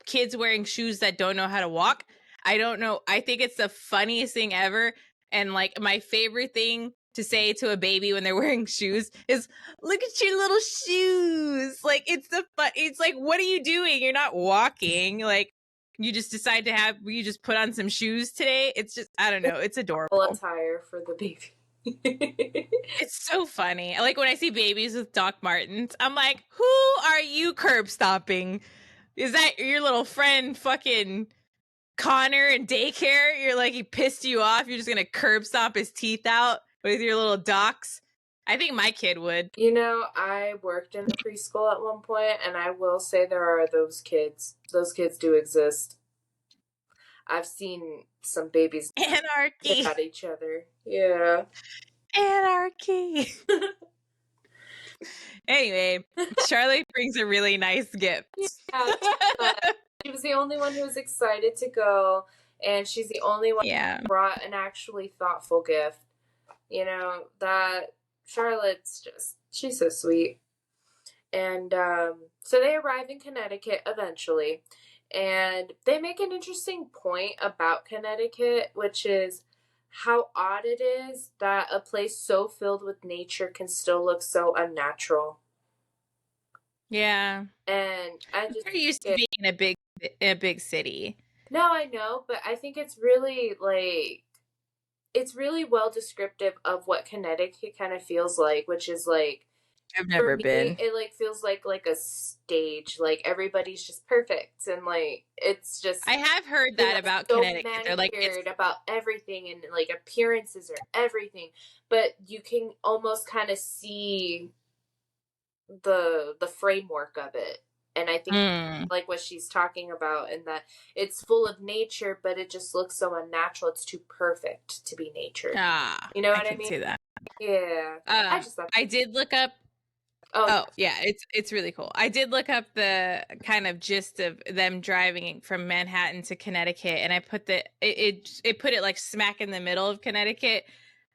[SPEAKER 1] kids wearing shoes that don't know how to walk. I don't know. I think it's the funniest thing ever. And like my favorite thing to say to a baby when they're wearing shoes is, "Look at your little shoes." Like it's like, what are you doing? You're not walking. Like you just put on some shoes today. It's just, I don't know. It's
[SPEAKER 2] full
[SPEAKER 1] adorable.
[SPEAKER 2] attire for the baby.
[SPEAKER 1] It's so funny. Like when I see babies with Doc Martens, I'm like, who are you curb stopping? Is that your little friend fucking Connor in daycare? You're like, he pissed you off. You're just gonna curb stomp his teeth out with your little docs. I think my kid would.
[SPEAKER 2] I worked in a preschool at one point, and I will say there are those kids. Those kids do exist. I've seen some babies
[SPEAKER 1] Anarchy.
[SPEAKER 2] at each other. Yeah.
[SPEAKER 1] Anarchy. Anyway, Charlotte brings a really nice gift.
[SPEAKER 2] Yeah, she was the only one who was excited to go, and she's the only one
[SPEAKER 1] Yeah.
[SPEAKER 2] who brought an actually thoughtful gift. That Charlotte's she's so sweet. And so they arrive in Connecticut eventually, and they make an interesting point about Connecticut, which is how odd it is that a place so filled with nature can still look so unnatural.
[SPEAKER 1] Yeah.
[SPEAKER 2] And I just
[SPEAKER 1] They're used to being in a big city.
[SPEAKER 2] no, I know, but I think it's really it's really well descriptive of what Connecticut kind of feels like, which is like
[SPEAKER 1] I've
[SPEAKER 2] for
[SPEAKER 1] never
[SPEAKER 2] me
[SPEAKER 1] been.
[SPEAKER 2] it like feels like a stage, like everybody's just perfect, and like it's just
[SPEAKER 1] I have heard that about
[SPEAKER 2] so
[SPEAKER 1] Connecticut. They're like, it's
[SPEAKER 2] manicured about everything, and like appearances are everything, but you can almost kind of see the framework of it. And I think like what she's talking about, and that it's full of nature, but it just looks so unnatural. It's too perfect to be nature. You know
[SPEAKER 1] I
[SPEAKER 2] what I
[SPEAKER 1] can
[SPEAKER 2] mean?
[SPEAKER 1] see that.
[SPEAKER 2] Yeah. I just thought.
[SPEAKER 1] I did look up. Oh yeah, it's really cool. I did look up the kind of gist of them driving from Manhattan to Connecticut, and I put it put it like smack in the middle of Connecticut.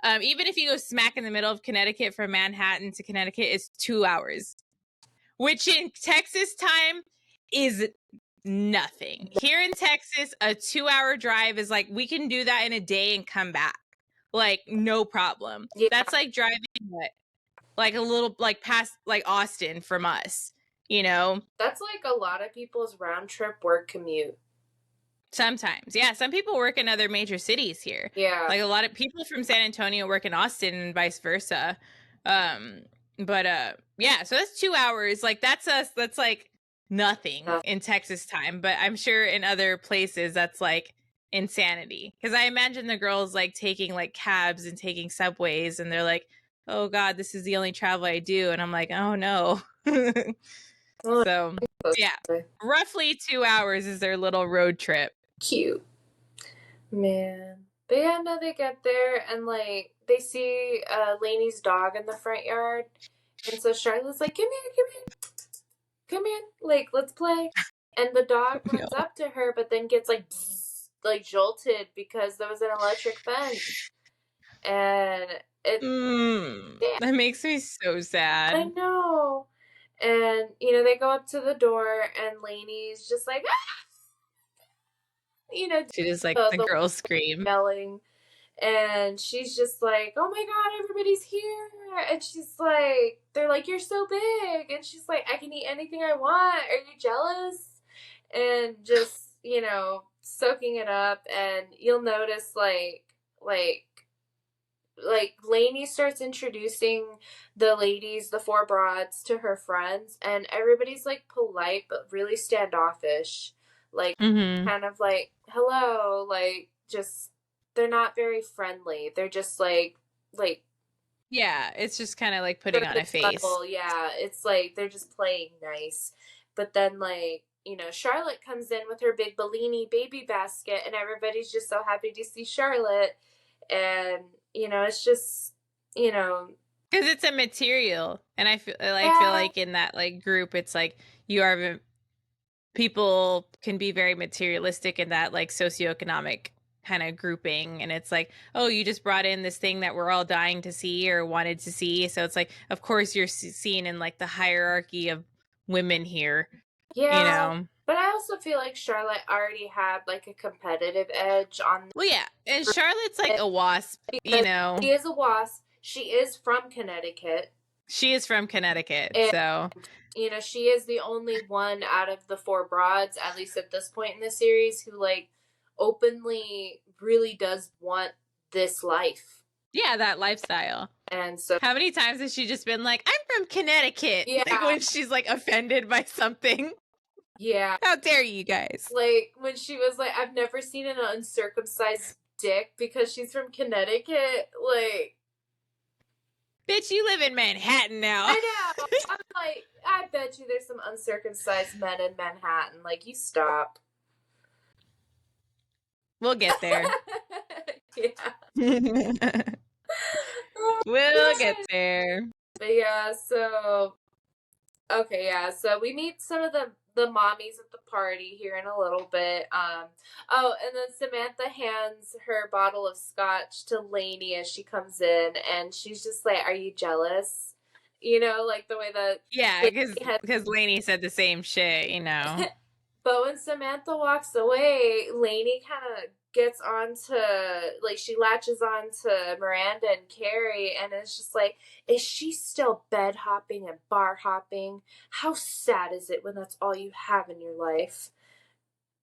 [SPEAKER 1] Even if you go smack in the middle of Connecticut from Manhattan to Connecticut, it's 2 hours, which in Texas time is nothing. Here in Texas, a 2-hour drive is like, we can do that in a day and come back. Like, no problem.
[SPEAKER 2] Yeah.
[SPEAKER 1] That's like driving like a little like past like Austin from us,
[SPEAKER 2] That's like a lot of people's round trip work commute.
[SPEAKER 1] Sometimes. Yeah, some people work in other major cities here.
[SPEAKER 2] Yeah.
[SPEAKER 1] Like a lot of people from San Antonio work in Austin and vice versa. But yeah, so that's 2 hours. Like that's like nothing in Texas time, but I'm sure in other places that's like insanity. Cuz I imagine the girls like taking like cabs and taking subways, and they're like, "Oh god, this is the only travel I do." And I'm like, "Oh no." So, yeah. Roughly 2 hours is their little road trip.
[SPEAKER 2] Cute. Man. But yeah, no, they get there and like they see Lainey's dog in the front yard. And so Charlotte's like, come here, like, let's play. And the dog
[SPEAKER 1] No.
[SPEAKER 2] runs up to her, but then gets like jolted because there was an electric fence. And it, yeah,
[SPEAKER 1] That makes me so
[SPEAKER 2] I
[SPEAKER 1] sad.
[SPEAKER 2] know. And, you know, they go up to the door and Lainey's just like, ah! You know,
[SPEAKER 1] She just like the
[SPEAKER 2] the
[SPEAKER 1] girl scream.
[SPEAKER 2] yelling. And she's just like, oh my God, everybody's here. And she's like, they're like, you're so big. And she's like, I can eat anything I want. Are you jealous? And just, you know, soaking it up. And you'll notice like Lainey starts introducing the ladies, the four broads, to her friends, and everybody's like polite but really standoffish. Like, kind of like, hello, like, just, they're not very friendly. They're just like,
[SPEAKER 1] Yeah, it's just kind of like putting on a face.
[SPEAKER 2] level. Yeah, it's like they're just playing nice. But then, like, you know, Charlotte comes in with her big Bellini baby basket, and everybody's just so happy to see Charlotte. And, you know, it's just, you know,
[SPEAKER 1] because it's a material, and I feel
[SPEAKER 2] yeah,
[SPEAKER 1] like in that like group, it's like you are people can be very materialistic in that like socioeconomic kind of grouping, and it's like, oh, you just brought in this thing that we're all dying to see or wanted to see, so it's like, of course you're seen in like the hierarchy of women here,
[SPEAKER 2] yeah.
[SPEAKER 1] you know.
[SPEAKER 2] But I also feel like Charlotte already had like a competitive edge on
[SPEAKER 1] Well, yeah, and Charlotte's like
[SPEAKER 2] it
[SPEAKER 1] a wasp, you
[SPEAKER 2] because
[SPEAKER 1] know.
[SPEAKER 2] she is a wasp. She is from Connecticut.
[SPEAKER 1] She is from Connecticut,
[SPEAKER 2] And,
[SPEAKER 1] so
[SPEAKER 2] you know, she is the only one out of the four broads, at least at this point in the series, who like openly really does want this life.
[SPEAKER 1] yeah, that lifestyle.
[SPEAKER 2] And so,
[SPEAKER 1] How many times has she just been like, I'm from Connecticut?
[SPEAKER 2] yeah,
[SPEAKER 1] Like when she's like offended by something.
[SPEAKER 2] yeah.
[SPEAKER 1] How dare you guys?
[SPEAKER 2] Like when she was like, I've never seen an uncircumcised dick because she's from Connecticut. Like,
[SPEAKER 1] Bitch, you live in Manhattan now.
[SPEAKER 2] I know. I'm like, I bet you there's some uncircumcised men in Manhattan. Like, you stop.
[SPEAKER 1] We'll get there.
[SPEAKER 2] Yeah.
[SPEAKER 1] We'll get there.
[SPEAKER 2] But yeah, so okay, yeah. So we meet some of the mommies at the party here in a little bit. Oh, and then Samantha hands her bottle of scotch to Lainey as she comes in, and she's just like, "Are you jealous?" You know, like the way that
[SPEAKER 1] Yeah,
[SPEAKER 2] Lainey had.
[SPEAKER 1] because Lainey said the same shit, you know.
[SPEAKER 2] But when Samantha walks away, Lainey kind of gets onto, like, she latches on to Miranda and Carrie, and it's just like, is she still bed hopping and bar hopping? How sad is it when that's all you have in your life?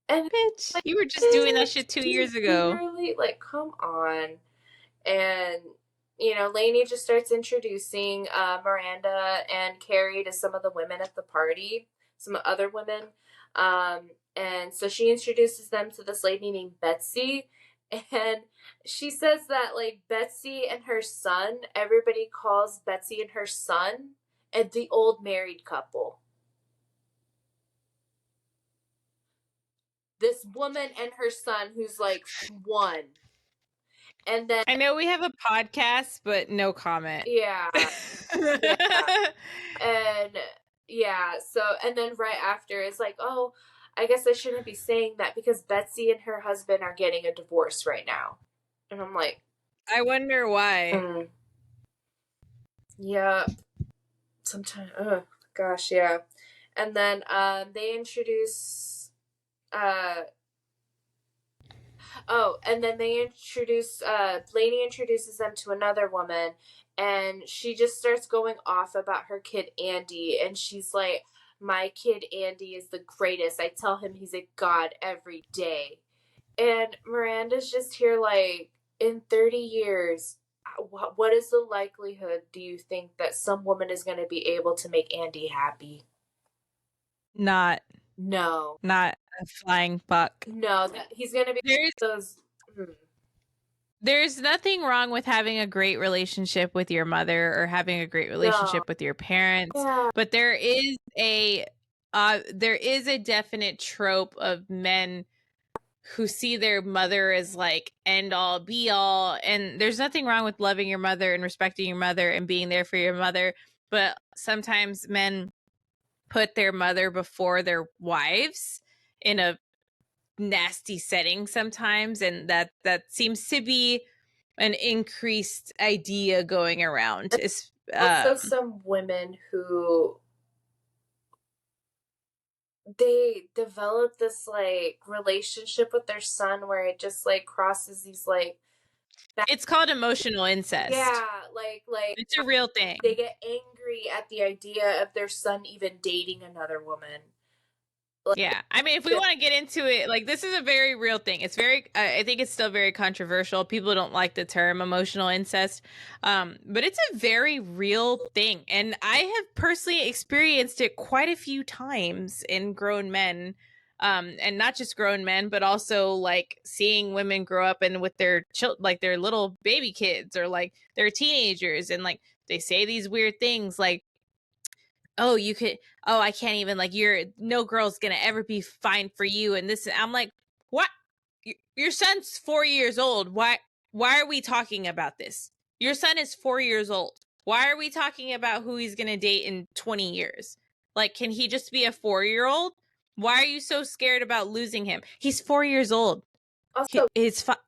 [SPEAKER 2] And
[SPEAKER 1] Bitch,
[SPEAKER 2] like,
[SPEAKER 1] you were just doing that shit 2 years ago.
[SPEAKER 2] literally, like, come on. And, you know, Lainey just starts introducing Miranda and Carrie to some of the women at the party, some other women. And so she introduces them to this lady named Betsy. And she says that, like, Betsy and her son, everybody calls Betsy and her son and the old married couple. This woman and her son who's like one. And then
[SPEAKER 1] I know we have a podcast, but no comment.
[SPEAKER 2] yeah. Yeah. And yeah, so and then right after it's like, oh, I guess I shouldn't be saying that because Betsy and her husband are getting a divorce right now. And I'm like,
[SPEAKER 1] I wonder why.
[SPEAKER 2] Yeah. Sometimes, oh gosh, yeah. And then they introduce Blaney introduces them to another woman, and she just starts going off about her kid Andy, and she's like, my kid Andy is the greatest. I tell him he's a god every day. And Miranda's just here like, in 30 years, what is the likelihood, do you think, that some woman is going to be able to make Andy happy?
[SPEAKER 1] Not
[SPEAKER 2] No.
[SPEAKER 1] a flying buck.
[SPEAKER 2] No, he's going to be those...
[SPEAKER 1] There's nothing wrong with having a great relationship with your mother or having a great relationship with your parents, but there is a definite trope of men who see their mother as like end all be all. And there's nothing wrong with loving your mother and respecting your mother and being there for your mother, but sometimes men put their mother before their wives in a nasty setting sometimes, and that seems to be an increased idea going around. It's
[SPEAKER 2] Also, some women who they develop this like relationship with their son where it just like crosses these like
[SPEAKER 1] it's called emotional incest.
[SPEAKER 2] yeah,
[SPEAKER 1] It's a real thing.
[SPEAKER 2] they get angry at the idea of their son even dating another woman.
[SPEAKER 1] Yeah, I mean, if we want to get into it, like, this is a very real thing. It's very, I think it's still very controversial. People don't like the term emotional incest, but it's a very real thing. And I have personally experienced it quite a few times in grown men, and not just grown men, but also like seeing women grow up and with their like their little baby kids or like their teenagers, and like they say these weird things like, oh, you could, oh, I can't even, like, you're, no girl's gonna ever be fine for you, and this, I'm like, what? Your son's 4 years old. Why are we talking about this? Your son is 4 years old. Why are we talking about who he's gonna date in 20 years? Like, can he just be a 4-year-old? Why are you so scared about losing him? He's 4 years old.
[SPEAKER 2] Also,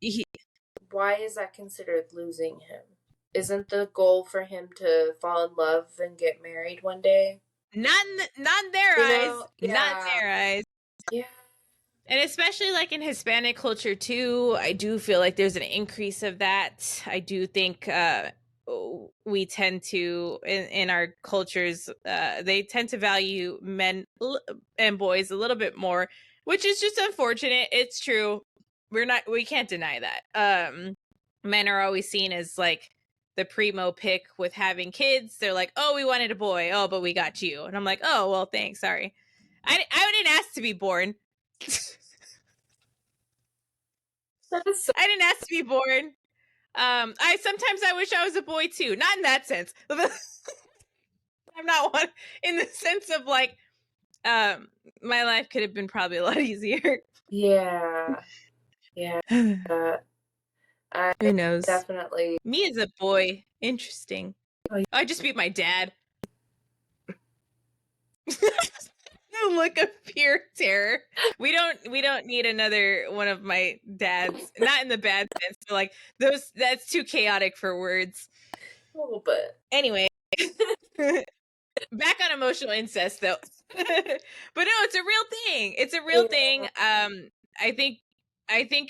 [SPEAKER 1] He,
[SPEAKER 2] why is that considered losing him? Isn't the goal for him to fall in love and get married one day?
[SPEAKER 1] not in their eyes.
[SPEAKER 2] Yeah.
[SPEAKER 1] Not in their eyes.
[SPEAKER 2] Yeah.
[SPEAKER 1] And especially like in Hispanic culture too, I do feel like there's an increase of that. I do think we tend to, in our cultures, they tend to value men and boys a little bit more, which is just unfortunate. It's true. We can't deny that. Men are always seen as like the primo pick with having kids. They're like, oh, we wanted a boy. Oh, but we got you. And I'm like, oh, well, thanks. Sorry. I didn't ask to be born.
[SPEAKER 2] That is so
[SPEAKER 1] I didn't ask to be born. I sometimes I wish I was a boy too. Not in that sense. I'm not one in the sense of like, my life could have been probably a lot easier.
[SPEAKER 2] yeah. Yeah. I
[SPEAKER 1] Who knows?
[SPEAKER 2] definitely.
[SPEAKER 1] Me as a boy, interesting.
[SPEAKER 2] Oh,
[SPEAKER 1] I just beat my dad. The look of pure terror. We don't need another one of my dads. Not in the bad sense, but like those, that's too chaotic for words.
[SPEAKER 2] a little bit.
[SPEAKER 1] Anyway. Back on emotional incest though. But no, it's a real thing. It's a real thing. I think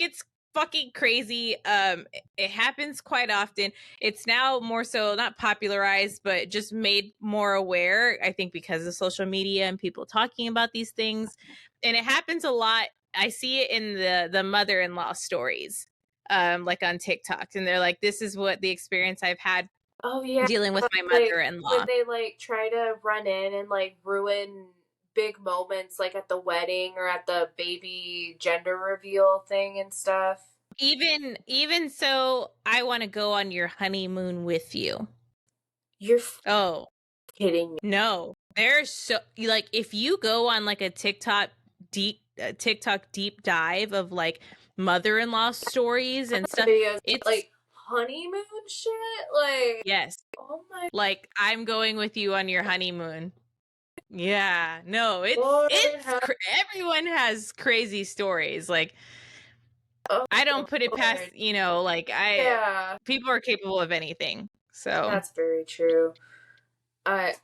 [SPEAKER 1] it's fucking crazy. It happens quite often. It's now more so not popularized, but just made more aware, I think, because of social media and people talking about these things. And it happens a lot. I see it in the mother-in-law stories, like on TikTok, and they're like, this is what the experience I've had
[SPEAKER 2] Oh yeah.
[SPEAKER 1] dealing with my
[SPEAKER 2] Like
[SPEAKER 1] mother-in-law.
[SPEAKER 2] when they like try to run in and like ruin big moments like at the wedding or at the baby gender reveal thing and stuff.
[SPEAKER 1] Even so, I want to go on your honeymoon with you.
[SPEAKER 2] You're
[SPEAKER 1] Oh,
[SPEAKER 2] kidding me.
[SPEAKER 1] no. There's so, like, if you go on like a TikTok deep dive of like mother-in-law stories and stuff,
[SPEAKER 2] Videos
[SPEAKER 1] it's
[SPEAKER 2] like honeymoon shit. Like,
[SPEAKER 1] yes.
[SPEAKER 2] oh my
[SPEAKER 1] Like, I'm going with you on your honeymoon. Yeah, no,
[SPEAKER 2] Lord,
[SPEAKER 1] everyone has crazy stories. Like,
[SPEAKER 2] oh
[SPEAKER 1] I don't put it
[SPEAKER 2] Lord.
[SPEAKER 1] past, like
[SPEAKER 2] Yeah,
[SPEAKER 1] people are capable of anything. So
[SPEAKER 2] that's very true. I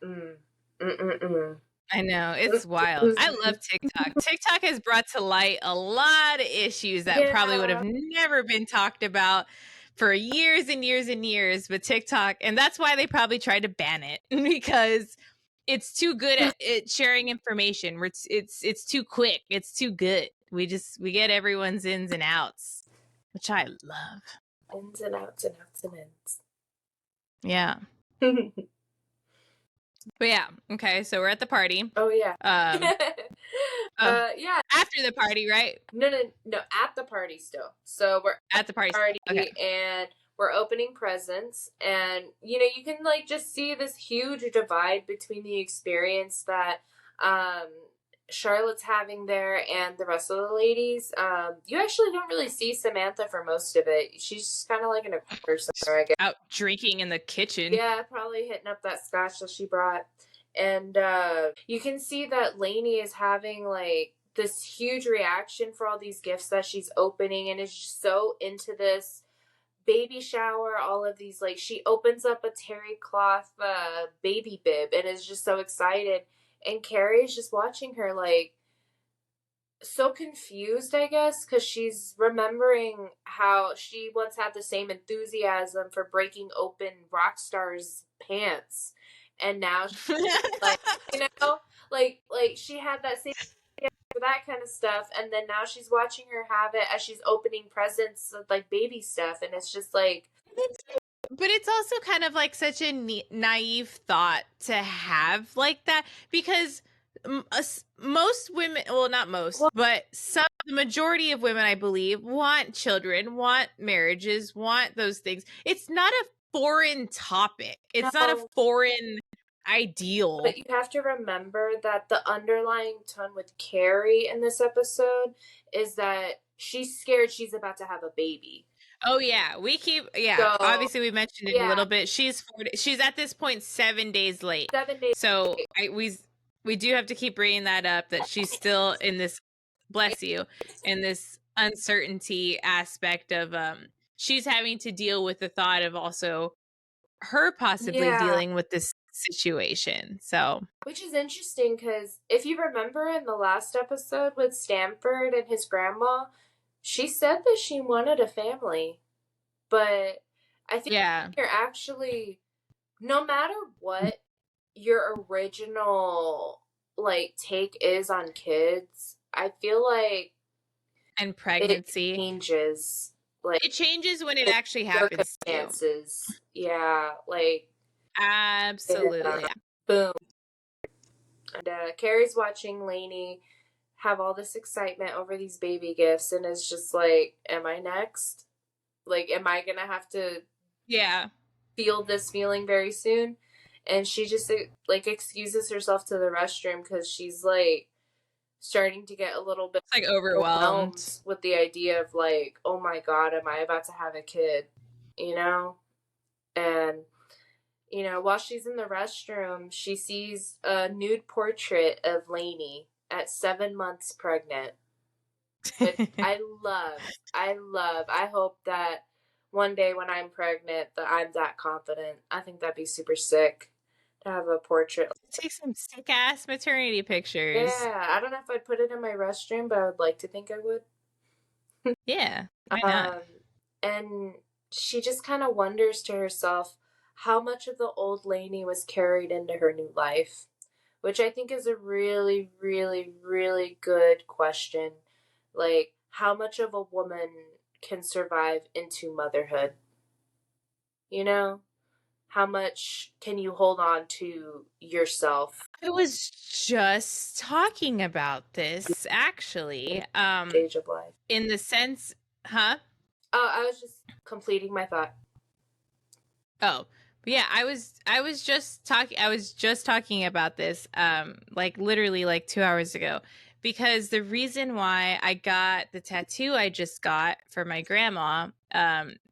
[SPEAKER 1] I know, it's wild. I love TikTok. TikTok has brought to light a lot of issues that probably would
[SPEAKER 2] Yeah.
[SPEAKER 1] have never been talked about for years and years and years, but TikTok, and that's why they probably tried to ban it because it's too good at sharing information. It's too quick. It's too good. We get everyone's ins and outs, which I love.
[SPEAKER 2] Ins and outs and outs and ins.
[SPEAKER 1] Yeah. But yeah, okay, so we're at the party.
[SPEAKER 2] Oh yeah. Yeah.
[SPEAKER 1] After the party, right?
[SPEAKER 2] No, at the party still. So we're
[SPEAKER 1] At the party. Okay.
[SPEAKER 2] and we're opening presents, and you can like just see this huge divide between the experience that Charlotte's having there and the rest of the ladies, you actually don't really see Samantha for most of it. She's just kind of like in a corner somewhere, I guess.
[SPEAKER 1] Out drinking in the kitchen.
[SPEAKER 2] Yeah, probably hitting up that scotch that she brought. And you can see that Lainey is having like this huge reaction for all these gifts that she's opening and is just so into this baby shower, all of these, like, she opens up a terry cloth baby bib and is just so excited, and Carrie's just watching her like so confused, I guess, because she's remembering how she once had the same enthusiasm for breaking open Rockstar's pants, and now she's like, you know, like she had that same for that kind of stuff, and then now she's watching her have it as she's opening presents with like baby stuff, and it's just like,
[SPEAKER 1] but it's also kind of like such a naive thought to have like that, because most women, well, not most, but the majority of women, I believe, want children, want marriages, want those things. It's not a foreign topic. It's not a foreign ideal.
[SPEAKER 2] But you have to remember that the underlying tone with Carrie in this episode is that she's scared she's about to have a baby.
[SPEAKER 1] Oh yeah, so, obviously we mentioned it a little bit. She's at this point 7 days late.
[SPEAKER 2] 7 days.
[SPEAKER 1] So we do have to keep bringing that up, that she's still in this, bless you, in this uncertainty aspect of she's having to deal with the thought of also her possibly dealing with this situation. So,
[SPEAKER 2] which is interesting because if you remember in the last episode with Stanford and his grandma, she said that she wanted a family, but I think you're actually, no matter what your original like take is on kids, I feel like,
[SPEAKER 1] and pregnancy,
[SPEAKER 2] it changes. Like,
[SPEAKER 1] it changes when it actually happens to you.
[SPEAKER 2] Yeah, like,
[SPEAKER 1] absolutely. Yeah.
[SPEAKER 2] Boom. And Carrie's watching Lainey have all this excitement over these baby gifts and is just like, am I next? Like, am I gonna have to feel this feeling very soon? And she just like excuses herself to the restroom because she's like starting to get a little bit
[SPEAKER 1] like overwhelmed
[SPEAKER 2] with the idea of like, oh my god, am I about to have a kid? You know? And you know, while she's in the restroom, she sees a nude portrait of Lainey at 7 months pregnant. Which I love. I hope that one day when I'm pregnant that I'm that confident. I think that'd be super sick to have a portrait.
[SPEAKER 1] Take some sick ass maternity pictures.
[SPEAKER 2] Yeah, I don't know if I'd put it in my restroom, but I would like to think I would.
[SPEAKER 1] Yeah, why not?
[SPEAKER 2] And she just kind of wonders to herself how much of the old Lainey was carried into her new life, which I think is a really, really, really good question. Like, how much of a woman can survive into motherhood? You know? How much can you hold on to yourself?
[SPEAKER 1] I was just talking about this, actually.
[SPEAKER 2] Stage of life.
[SPEAKER 1] In the sense, huh?
[SPEAKER 2] Oh, I was just completing my thought.
[SPEAKER 1] Oh, yeah, I was just talking about this, like literally like 2 hours ago, because the reason why I got the tattoo I just got for my grandma,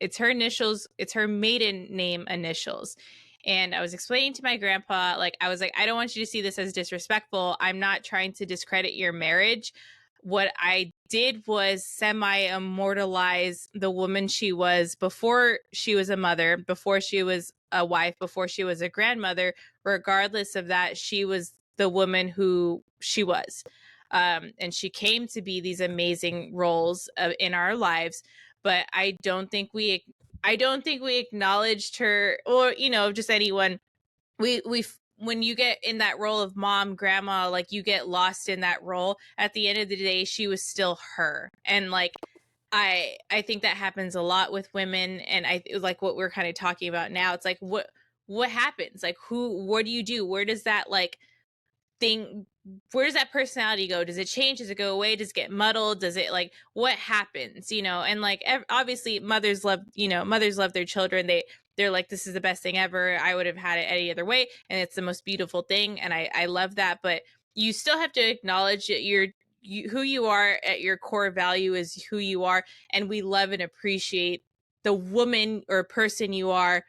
[SPEAKER 1] it's her initials, it's her maiden name initials. And I was explaining to my grandpa, like, I was like, I don't want you to see this as disrespectful. I'm not trying to discredit your marriage. What I did was semi-immortalize the woman she was before she was a mother, before she was a wife, before she was a grandmother. Regardless of that, she was the woman who she was. And she came to be these amazing roles in our lives. But I don't think we acknowledged her, or, you know, just anyone. We when you get in that role of mom, grandma, like, you get lost in that role. At the end of the day, she was still her. And like, I think that happens a lot with women. And I like what we're kind of talking about now. It's like, what happens? Like, what do you do? Where does that like thing, where does that personality go? Does it change? Does it go away? Does it get muddled? Does it, like, what happens, you know? And like, obviously mothers love their children. They're like, this is the best thing ever. I would have had it any other way. And it's the most beautiful thing. And I love that. But you still have to acknowledge that who you are at your core value is who you are, and we love and appreciate the woman or person you are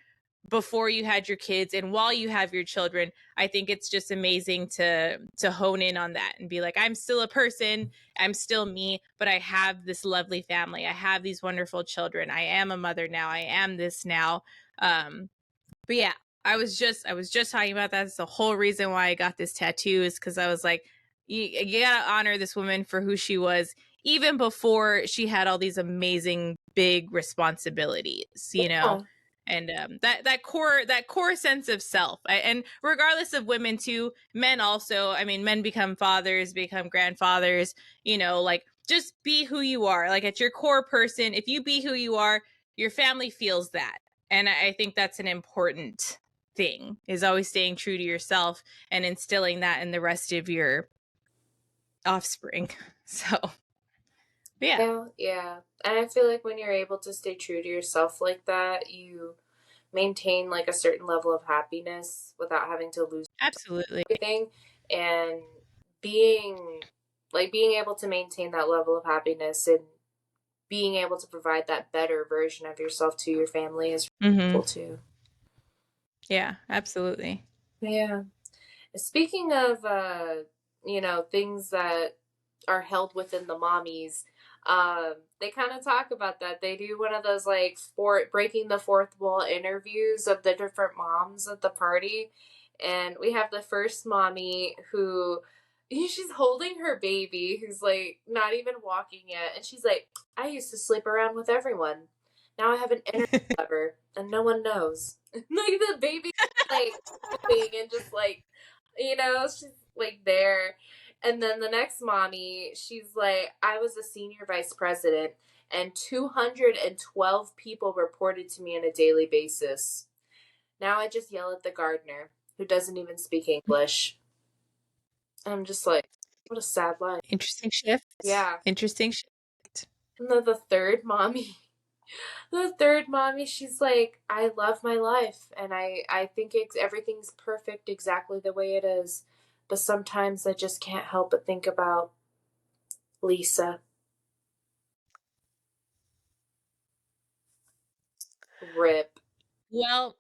[SPEAKER 1] before you had your kids and while you have your children. I think it's just amazing to hone in on that and be like, I'm still a person, I'm still me, but I have this lovely family, I have these wonderful children, I am a mother now, I am this now. But yeah, I was just talking about that. That's the whole reason why I got this tattoo, is because I was like, you gotta honor this woman for who she was, even before she had all these amazing big responsibilities, you know.
[SPEAKER 2] Yeah.
[SPEAKER 1] And that core sense of self, and regardless of women too, men also. I mean, men become fathers, become grandfathers. You know, like, just be who you are. Like, at your core person, if you be who you are, your family feels that. And I think that's an important thing, is always staying true to yourself and instilling that in the rest of your offspring. So, yeah,
[SPEAKER 2] Yeah, yeah. And I feel like when you're able to stay true to yourself like that, you maintain like a certain level of happiness without having to lose
[SPEAKER 1] absolutely.
[SPEAKER 2] everything. And being being able to maintain that level of happiness and being able to provide that better version of yourself to your family is
[SPEAKER 1] Hmm.
[SPEAKER 2] cool too.
[SPEAKER 1] Yeah, absolutely.
[SPEAKER 2] Yeah. Speaking of things that are held within the mommies, they kind of talk about that. They do one of those like breaking the fourth wall interviews of the different moms at the party. And we have the first mommy who she's holding her baby who's like not even walking yet, and she's like, I used to sleep around with everyone. Now I have an internet lover and no one knows. Like the baby like moving and just like she's like there. And then the next mommy, she's like, I was a senior vice president and 212 people reported to me on a daily basis. Now I just yell at the gardener who doesn't even speak English. I'm just like, what a sad life.
[SPEAKER 1] Interesting shift.
[SPEAKER 2] Yeah.
[SPEAKER 1] Interesting shift.
[SPEAKER 2] And then the third mommy, she's like, I love my life and I think everything's perfect exactly the way it is. But sometimes I just can't help but think about Lisa. Rip.
[SPEAKER 1] Well,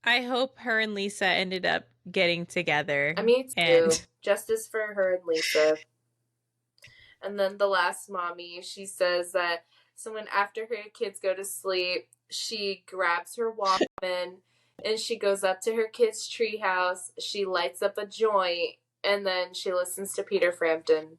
[SPEAKER 1] I hope her and Lisa ended up getting together.
[SPEAKER 2] I mean, too.
[SPEAKER 1] And
[SPEAKER 2] Justice for her and Lisa. And then the last mommy, she says that someone after her kids go to sleep, she grabs her Walkman and she goes up to her kids' treehouse. She lights up a joint and then she listens to Peter Frampton.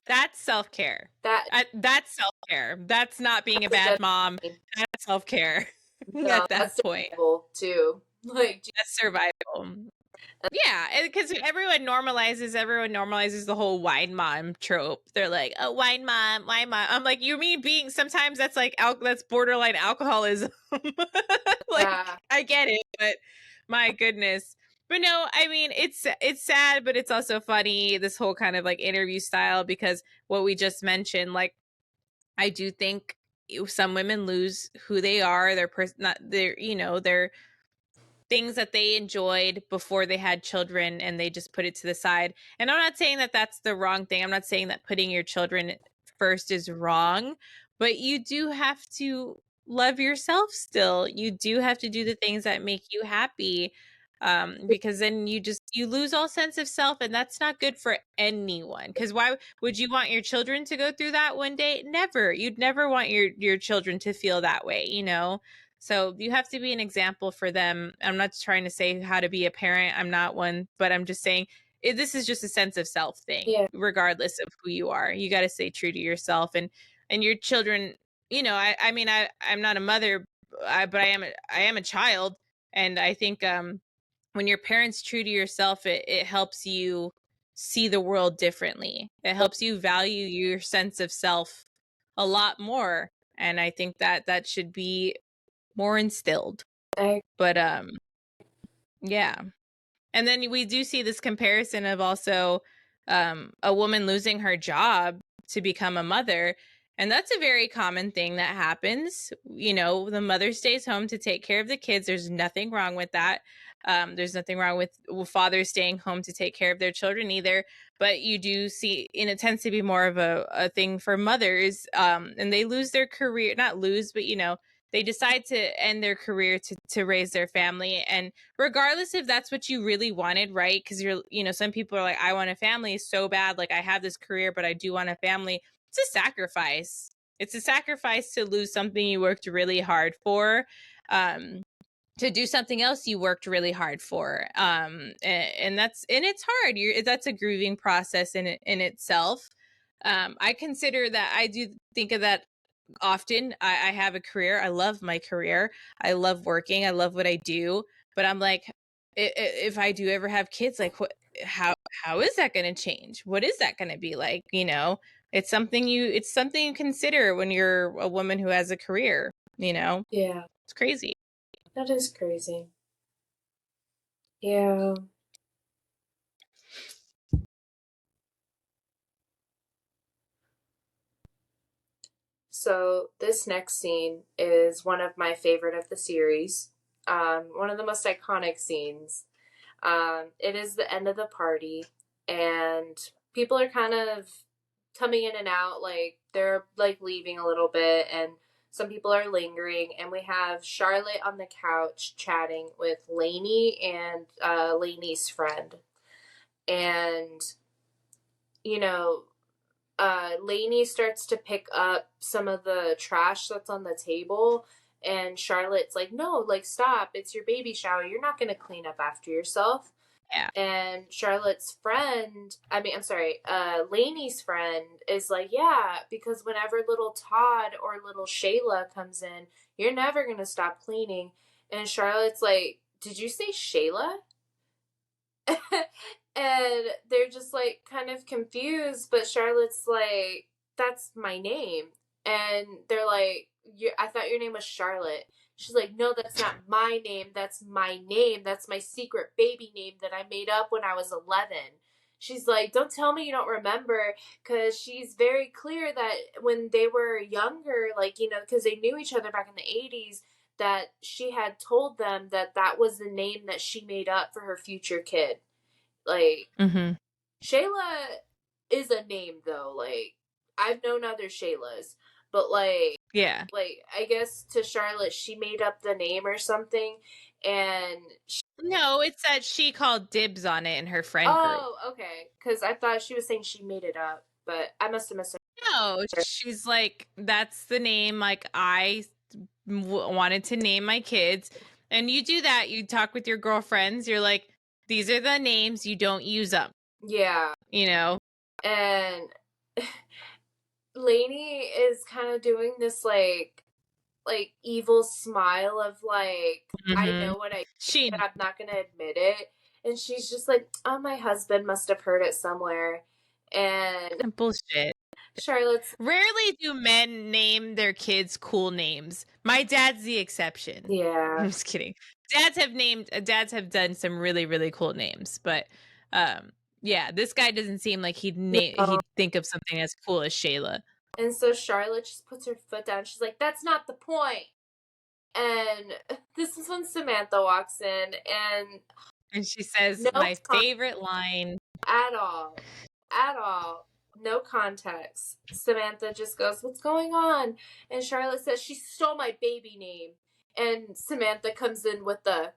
[SPEAKER 1] that's self-care.
[SPEAKER 2] That
[SPEAKER 1] That's self-care. That's not being a bad mom. That's self-care.
[SPEAKER 2] no,
[SPEAKER 1] At that
[SPEAKER 2] that's
[SPEAKER 1] point.
[SPEAKER 2] survival too. Like,
[SPEAKER 1] That's survival. Yeah, because everyone normalizes the whole wine mom trope. They're like, "Oh, wine mom, wine mom." I'm like, you mean being sometimes that's like that's borderline alcoholism. Like,
[SPEAKER 2] yeah,
[SPEAKER 1] I get it, but my goodness. But no, I mean, it's sad, but it's also funny, this whole kind of like interview style, because what we just mentioned, like, I do think some women lose who they are, their person, not their, their things that they enjoyed before they had children, and they just put it to the side. And I'm not saying that that's the wrong thing. I'm not saying that putting your children first is wrong, but you do have to love yourself still. You do have to do the things that make you happy. Because then you lose all sense of self, and that's not good for anyone. Because why would you want your children to go through that one day? Never. You'd never want your children to feel that way, you know? So you have to be an example for them. I'm not trying to say how to be a parent. I'm not one, but I'm just saying this is just a sense of self thing,
[SPEAKER 2] yeah,
[SPEAKER 1] regardless of who you are. You got to stay true to yourself, and your children. I mean, I'm not a mother, but I am a child, and I think when your parents true to yourself, it helps you see the world differently. It helps you value your sense of self a lot more, and I think that should be more instilled.
[SPEAKER 2] I,
[SPEAKER 1] But yeah. And then we do see this comparison of also a woman losing her job to become a mother. And that's a very common thing that happens. You know, the mother stays home to take care of the kids. There's nothing wrong with that. There's nothing wrong with fathers staying home to take care of their children either. But you do see, and it tends to be more of a thing for mothers, and they lose their career, not lose, but, you know, they decide to end their career to raise their family. And regardless if that's what you really wanted, right? Because you're, you know, some people are like, I want a family so bad. Like, I have this career, but I do want a family. It's a sacrifice. It's a sacrifice to lose something you worked really hard for, um, to do something else you worked really hard for. And that's, and it's hard. That's a grieving process in itself. I consider that, I do think of that often. I have a career. I love my career. I love working. I love what I do. But I'm like, if I do ever have kids, like, what, how is that going to change? What is that going to be like? You know, it's something you consider when you're a woman who has a career. You know,
[SPEAKER 2] Yeah,
[SPEAKER 1] it's crazy.
[SPEAKER 2] that is crazy. Yeah. So this next scene is one of my favorite of the series. One of the most iconic scenes. It is the end of the party, and people are kind of coming in and out. Like they're like leaving a little bit, and some people are lingering. And we have Charlotte on the couch chatting with Lainey and Lainey's friend, and you know Lainey starts to pick up some of the trash that's on the table, and Charlotte's like, "No, like stop! It's your baby shower. You're not gonna clean up after yourself."
[SPEAKER 1] Yeah.
[SPEAKER 2] And Charlotte's friend, I'm sorry, Lainey's friend is like, "Yeah, because whenever little Todd or little Shayla comes in, you're never gonna stop cleaning." And Charlotte's like, "Did you say Shayla?" And they're just like kind of confused, but Charlotte's like, "That's my name." And they're like, "I thought your name was Charlotte." She's like, "No, that's not my name. That's my name. That's my secret baby name that I made up when I was 11." She's like, "Don't tell me you don't remember," because she's very clear that when they were younger, like, you know, because they knew each other back in the 80s, that she had told them that that was the name that she made up for her future kid. Like,
[SPEAKER 1] Mm-hmm.
[SPEAKER 2] Shayla is a name though. Like, I've known other Shaylas, but
[SPEAKER 1] Yeah.
[SPEAKER 2] I guess to Charlotte, she made up the name or something, and
[SPEAKER 1] No, it's that she called dibs on it in her friend group.
[SPEAKER 2] oh, okay, because I thought she was saying she made it up, but I must have missed
[SPEAKER 1] No, she's like, that's the name. Like, I wanted to name my kids. And you do that. You talk with your girlfriends. You're like, these are the names. You don't use them.
[SPEAKER 2] Yeah,
[SPEAKER 1] You know?
[SPEAKER 2] and Lainey is kind of doing this like evil smile of like, I
[SPEAKER 1] Mm-hmm.
[SPEAKER 2] know what I did,
[SPEAKER 1] She
[SPEAKER 2] but I'm not gonna admit it. And she's just like, "Oh, my husband must have heard it somewhere." And
[SPEAKER 1] bullshit.
[SPEAKER 2] Charlotte's,
[SPEAKER 1] Rarely do men name their kids cool names. My dad's the exception.
[SPEAKER 2] yeah,
[SPEAKER 1] I'm just kidding. Dads have done some really, really cool names, but um yeah, this guy doesn't seem like
[SPEAKER 2] no.
[SPEAKER 1] he'd think of something as cool as Shayla.
[SPEAKER 2] And so Charlotte just puts her foot down. She's like, "That's not the point." And this is when Samantha walks in, and
[SPEAKER 1] And she says
[SPEAKER 2] no
[SPEAKER 1] my favorite line.
[SPEAKER 2] at all. At all. No context. Samantha just goes, "What's going on?" And Charlotte says, "She stole my baby name." And Samantha comes in with the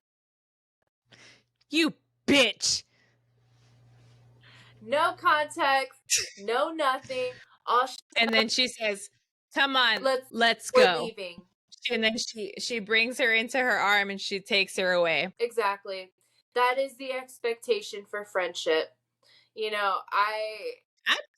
[SPEAKER 1] You bitch.
[SPEAKER 2] no context, no nothing. All she,
[SPEAKER 1] And then she says, "Come on,
[SPEAKER 2] let's,
[SPEAKER 1] let's
[SPEAKER 2] we're
[SPEAKER 1] go."
[SPEAKER 2] leaving.
[SPEAKER 1] And then she brings her into her arm and she takes her away.
[SPEAKER 2] Exactly. That is the expectation for friendship. You know, I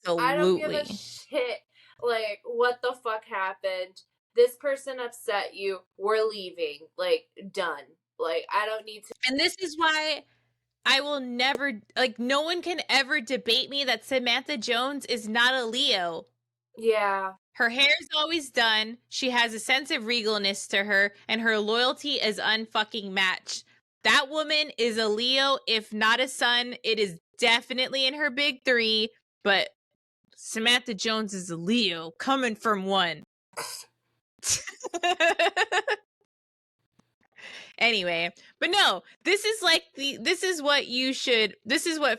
[SPEAKER 2] don't give a
[SPEAKER 1] Absolutely.
[SPEAKER 2] shit like what the fuck happened. This person upset you. We're leaving. Like done. Like I don't need to.
[SPEAKER 1] And this is why I will never, like, no one can ever debate me that Samantha Jones is not a Leo.
[SPEAKER 2] Yeah.
[SPEAKER 1] Her hair's always done. She has a sense of regalness to her, and her loyalty is unfucking matched. That woman is a Leo, if not a sun. It is definitely in her big three, but Samantha Jones is a Leo coming from one. Anyway, but no, this is what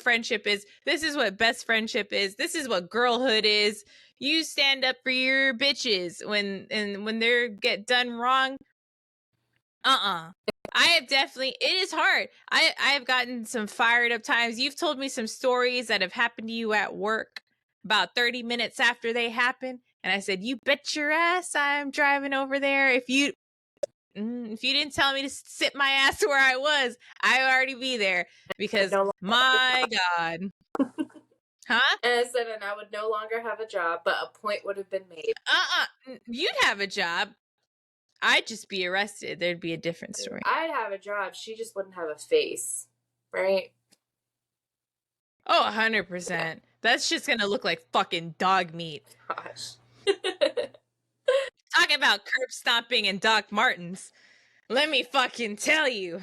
[SPEAKER 1] friendship is. This is what best friendship is. This is what girlhood is. You stand up for your bitches when they're get done wrong. I have definitely, it is hard. I have gotten some fired up times. You've told me some stories that have happened to you at work about 30 minutes after they happen. And I said, you bet your ass I'm driving over there. If you didn't tell me to sit my ass where I was, I'd already be there. Because, my God. Huh?
[SPEAKER 2] And I said, and I would no longer have a job, but a point would have been made.
[SPEAKER 1] You'd have a job. I'd just be arrested. There'd be a different story.
[SPEAKER 2] I'd have a job. She just wouldn't have a face. Right?
[SPEAKER 1] Oh, 100%. That's just going to look like fucking dog meat.
[SPEAKER 2] Gosh.
[SPEAKER 1] Talk about curb stomping and Doc Martens. Let me fucking tell you.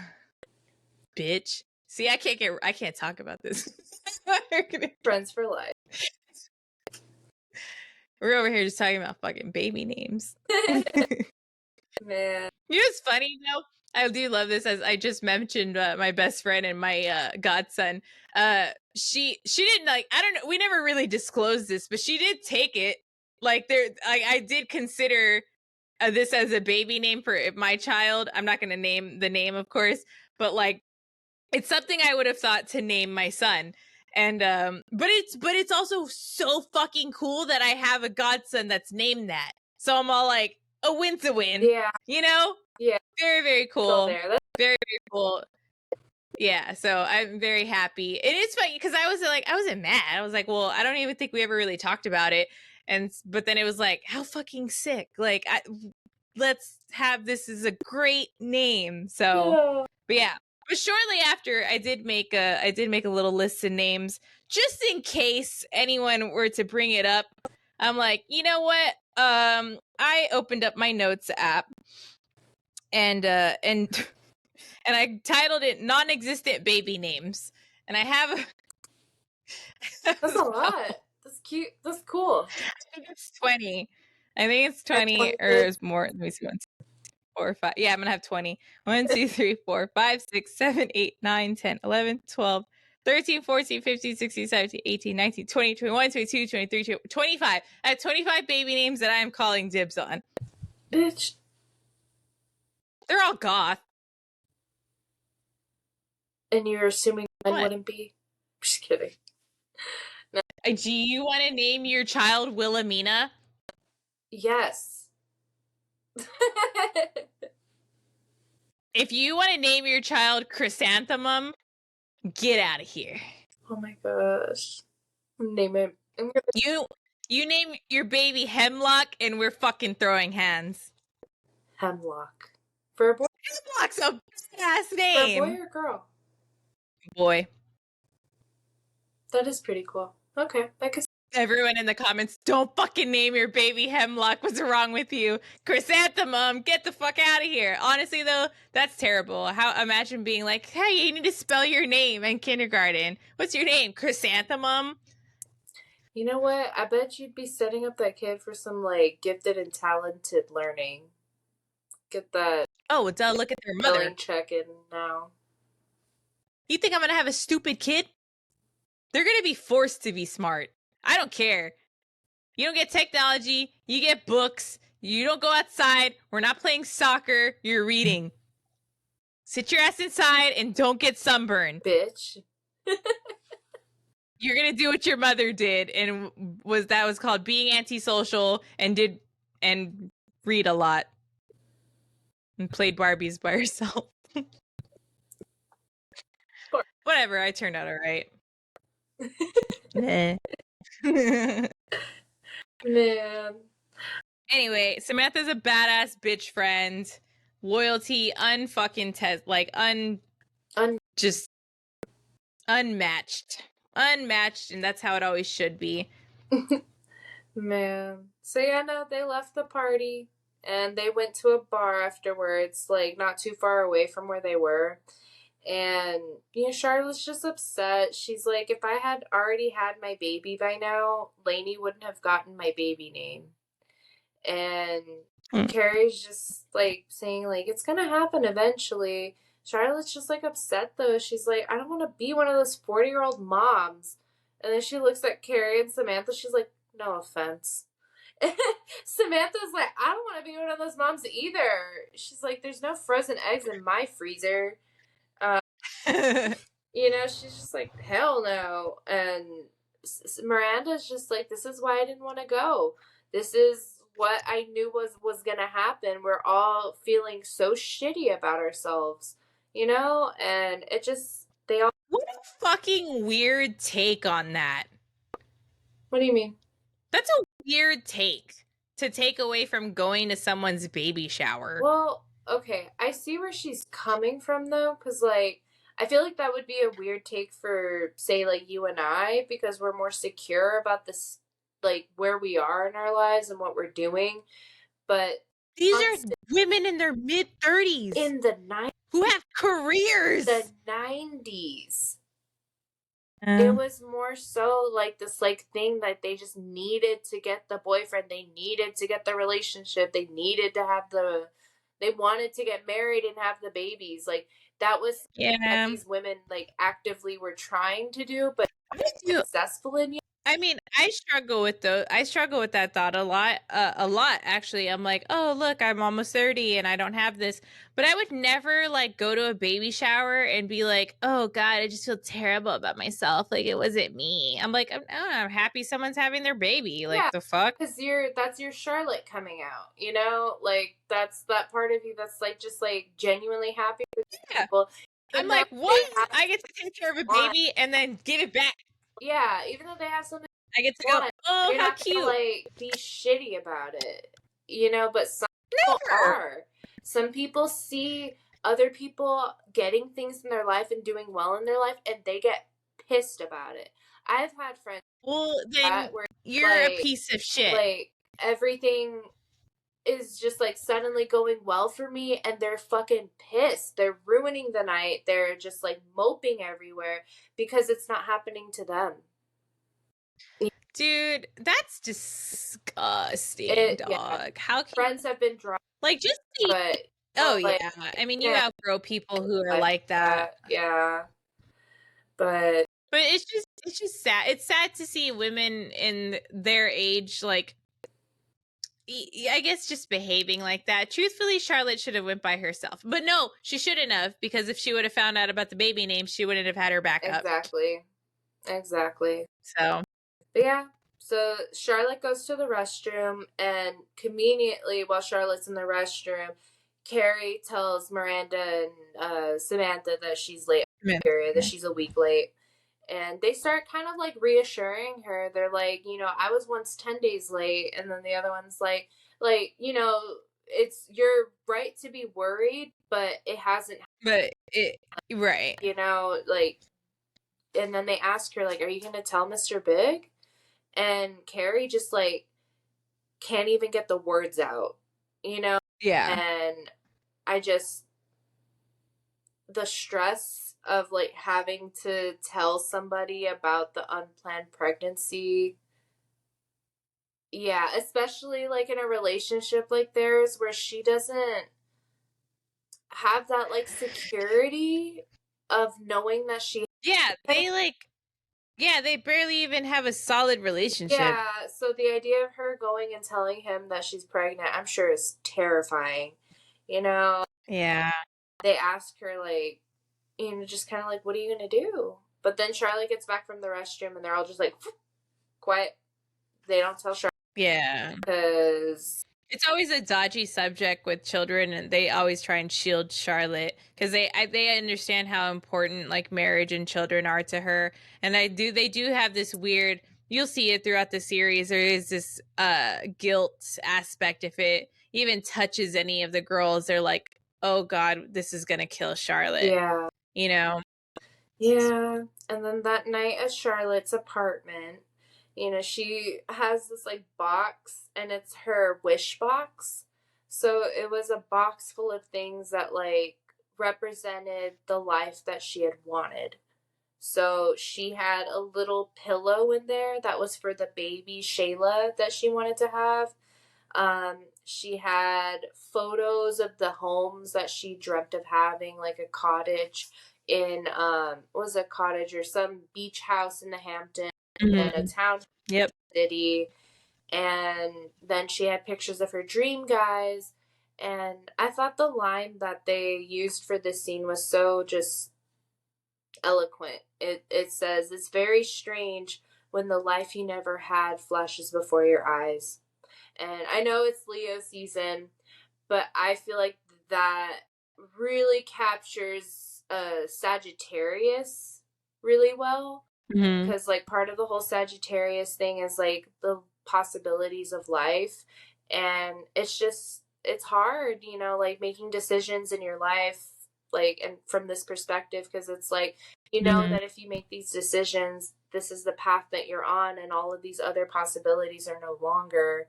[SPEAKER 1] Bitch. See, I can't talk about this.
[SPEAKER 2] Friends for life.
[SPEAKER 1] We're over here just talking about fucking baby names.
[SPEAKER 2] Man.
[SPEAKER 1] You know what's funny though? I do love this, as I just mentioned my best friend and my godson. She didn't, like, I don't know, we never really disclosed this, but she did take it. Like, I did consider this as a baby name for my child. I'm not going to name the name, of course, but like, it's something I would have thought to name my son. And but it's also so fucking cool that I have a godson that's named that. So I'm all like, a win's a win.
[SPEAKER 2] Yeah.
[SPEAKER 1] You know?
[SPEAKER 2] Yeah.
[SPEAKER 1] Very, very cool.
[SPEAKER 2] There.
[SPEAKER 1] Very, very cool. Yeah, so I'm very happy. It is funny because I wasn't mad. I was like, well, I don't even think we ever really talked about it. But then it was like, how fucking sick. Like, let's have this as a great name. So, but yeah. But shortly after, I did make a little list of names just in case anyone were to bring it up. I'm like, you know what? I opened up my notes app and I titled it "Non-Existent Baby Names," and I have.
[SPEAKER 2] That's a lot. That's cute. That's cool.
[SPEAKER 1] I think it's 20. I think it's 20 or it's more. Let me see. 1, 2, 3, 4, 5. Yeah, I'm gonna have 20. 1, 2, 3, 4, 5, 6, 7, 8, 9, 10, 11, 12, 13, 14, 15, 16, 17, 18, 19, 20, 21, 22, 23, 25. I have 25 baby names that I am calling dibs on.
[SPEAKER 2] Bitch.
[SPEAKER 1] They're all goth.
[SPEAKER 2] And you're assuming mine wouldn't be? Just kidding.
[SPEAKER 1] No. Do you want to name your child Wilhelmina?
[SPEAKER 2] Yes.
[SPEAKER 1] If you want to name your child Chrysanthemum, get out of here.
[SPEAKER 2] Oh my gosh. Name it.
[SPEAKER 1] You name your baby Hemlock and we're fucking throwing hands.
[SPEAKER 2] Hemlock. For a boy?
[SPEAKER 1] Hemlock's a badass name.
[SPEAKER 2] For a boy or girl?
[SPEAKER 1] Boy.
[SPEAKER 2] That is pretty cool. Okay, I guess.
[SPEAKER 1] Everyone in the comments, don't fucking name your baby Hemlock. What's wrong with you? Chrysanthemum, get the fuck out of here. Honestly, though, that's terrible. Imagine being like, hey, you need to spell your name in kindergarten. What's your name? Chrysanthemum?
[SPEAKER 2] You know what? I bet you'd be setting up that kid for some, like, gifted and talented learning. Get that.
[SPEAKER 1] Oh, duh, look at their mother.
[SPEAKER 2] Check in now.
[SPEAKER 1] You think I'm gonna have a stupid kid? They're gonna be forced to be smart. I don't care. You don't get technology. You get books. You don't go outside. We're not playing soccer. You're reading. Sit your ass inside and don't get sunburned.
[SPEAKER 2] Bitch.
[SPEAKER 1] You're gonna do what your mother did, and was called being antisocial and read a lot and played Barbies by herself. Whatever, I turned out all right.
[SPEAKER 2] Man.
[SPEAKER 1] Anyway, Samantha's a badass bitch friend. Loyalty just unmatched. Unmatched, and that's how it always should be.
[SPEAKER 2] Man. So yeah, no, they left the party and they went to a bar afterwards, like not too far away from where they were. And, Charlotte's just upset. She's like, if I had already had my baby by now, Lainey wouldn't have gotten my baby name. And
[SPEAKER 1] Mm.
[SPEAKER 2] Carrie's just like saying, like, it's gonna happen eventually. Charlotte's just like upset though. She's like, I don't want to be one of those 40-year-old moms. And then she looks at Carrie and Samantha. She's like, no offense. Samantha's like, I don't want to be one of those moms either. She's like, there's no frozen eggs in my freezer. She's just like, hell no. And Miranda's just like, this is why I didn't want to go. This is what I knew was gonna happen. We're all feeling so shitty about ourselves, and it just they all.
[SPEAKER 1] What a fucking weird take on that.
[SPEAKER 2] What do you mean?
[SPEAKER 1] That's a weird take to take away from going to someone's baby shower.
[SPEAKER 2] Well, okay, I see where she's coming from though, because like I feel like that would be a weird take for, say, like you and I, because we're more secure about this, like where we are in our lives and what we're doing. But
[SPEAKER 1] these are women in their mid-30s
[SPEAKER 2] in the 90s
[SPEAKER 1] who have careers.
[SPEAKER 2] The 90s. It was more so like this like thing that they just needed to get the boyfriend, they needed to get the relationship, they wanted to get married and have the babies. Like that was what these women like actively were trying to do, but successful in.
[SPEAKER 1] I mean, I struggle with that thought a lot actually. I'm like, oh look, I'm almost 30 and I don't have this, but I would never like go to a baby shower and be like, oh god, I just feel terrible about myself, like it wasn't me. I'm like, I'm happy someone's having their baby. Like, the fuck?
[SPEAKER 2] Because that's your Charlotte coming out, like that's that part of you that's like just like genuinely happy with people.
[SPEAKER 1] I'm like, what? I get to take care of a baby and then give it back.
[SPEAKER 2] Yeah, even though they have something,
[SPEAKER 1] I get to go, oh,
[SPEAKER 2] you're
[SPEAKER 1] how
[SPEAKER 2] not
[SPEAKER 1] cute.
[SPEAKER 2] Gonna, like, be shitty about it, but some people are. Some people see other people getting things in their life and doing well in their life, and they get pissed about it. I've had friends.
[SPEAKER 1] Well, then you're a piece of shit.
[SPEAKER 2] Like, everything is just like suddenly going well for me and they're fucking pissed. They're ruining the night. They're just like moping everywhere because it's not happening to them.
[SPEAKER 1] Dude, that's disgusting, dog. Yeah. How can
[SPEAKER 2] friends have been dropped?
[SPEAKER 1] Like, just
[SPEAKER 2] but
[SPEAKER 1] yeah. I mean, you outgrow people who are like that.
[SPEAKER 2] Yeah. But
[SPEAKER 1] it's just sad. It's sad to see women in their age, like, I guess, just behaving like that. Truthfully, Charlotte should have went by herself, but no, she shouldn't have, because if she would have found out about the baby name, she wouldn't have had her back up.
[SPEAKER 2] Exactly.
[SPEAKER 1] So,
[SPEAKER 2] but yeah. So Charlotte goes to the restroom, and conveniently, while Charlotte's in the restroom, Carrie tells Miranda and Samantha that she's late, that she's a week late. And they start kind of like reassuring her. They're like, I was once 10 days late. And then the other one's like, it's your right to be worried, but it hasn't.
[SPEAKER 1] But right.
[SPEAKER 2] Like, and then they ask her, like, are you going to tell Mr. Big? And Carrie just like can't even get the words out, Yeah. And the stress of like having to tell somebody about the unplanned pregnancy. Yeah, especially like in a relationship like theirs where she doesn't have that like security of knowing that she.
[SPEAKER 1] They barely even have a solid relationship.
[SPEAKER 2] Yeah, so the idea of her going and telling him that she's pregnant, I'm sure is terrifying, Yeah. They ask her, like, just kind of like, what are you going to do? But then Charlotte gets back from the restroom and they're all just like, quiet. They don't tell Charlotte.
[SPEAKER 1] Yeah.
[SPEAKER 2] Because
[SPEAKER 1] it's always a dodgy subject with children, and they always try and shield Charlotte because they understand how important like marriage and children are to her. And they do have this weird, you'll see it throughout the series, there is this guilt aspect. If it even touches any of the girls, they're like, oh god, this is gonna kill Charlotte.
[SPEAKER 2] Yeah.
[SPEAKER 1] Yeah.
[SPEAKER 2] And then that night at Charlotte's apartment, she has this like box, and it's her wish box. So it was a box full of things that like represented the life that she had wanted. So she had a little pillow in there that was for the baby Shayla that she wanted to have. She had photos of the homes that she dreamt of having, like a cottage in what was a cottage or some beach house in the Hamptons, and a
[SPEAKER 1] Mhm.
[SPEAKER 2] town
[SPEAKER 1] Yep.
[SPEAKER 2] city. And then she had pictures of her dream guys. And I thought the line that they used for this scene was so just eloquent. It says, "It's very strange when the life you never had flashes before your eyes." And I know it's Leo season, but I feel like that really captures Sagittarius really well,
[SPEAKER 1] Mhm.
[SPEAKER 2] because like part of the whole Sagittarius thing is like the possibilities of life, and it's hard, like making decisions in your life, like, and from this perspective, because it's like,
[SPEAKER 1] Mhm.
[SPEAKER 2] that if you make these decisions, this is the path that you're on, and all of these other possibilities are no longer.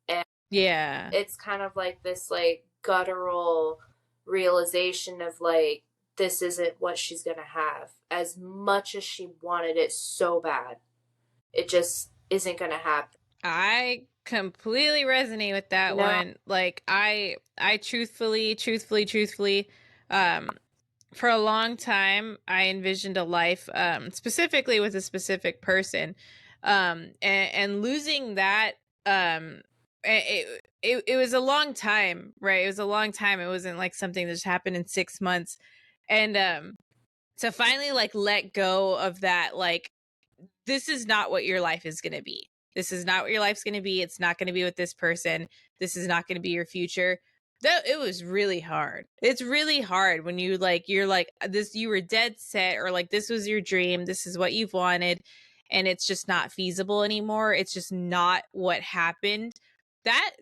[SPEAKER 2] And
[SPEAKER 1] Yeah.
[SPEAKER 2] it's kind of like this like guttural realization of like, this isn't what she's gonna have, as much as she wanted it so bad. It just isn't gonna happen.
[SPEAKER 1] I completely resonate with that
[SPEAKER 2] No.
[SPEAKER 1] one. Like I truthfully, um for a long time I envisioned a life specifically with a specific person. And losing that it was a long time, right? It was a long time. It wasn't like something that just happened in 6 months. And to finally like let go of that, like, this is not what your life is going to be. This is not what your life's going to be. It's not going to be with this person. This is not going to be your future. That it was really hard. It's really hard when you're like this, you were dead set, or like this was your dream. This is what you've wanted, and it's just not feasible anymore. It's just not what happened.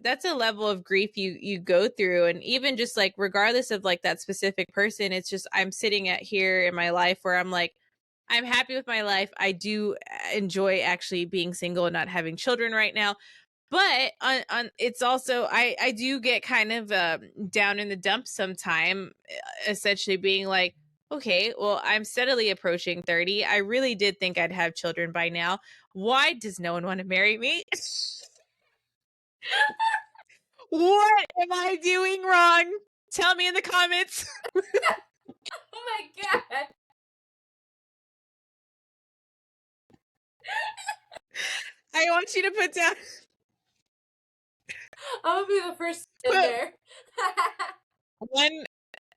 [SPEAKER 1] That's a level of grief you go through. And even just like regardless of like that specific person, it's just I'm sitting at here in my life where I'm like, I'm happy with my life. I do enjoy actually being single and not having children right now. But on it's also I do get kind of down in the dumps sometime, essentially being like, okay, well, I'm steadily approaching 30. I really did think I'd have children by now. Why does no one want to marry me? What am I doing wrong? Tell me in the comments.
[SPEAKER 2] Oh my god.
[SPEAKER 1] I want you to put down
[SPEAKER 2] I'm gonna be the first in
[SPEAKER 1] put
[SPEAKER 2] there.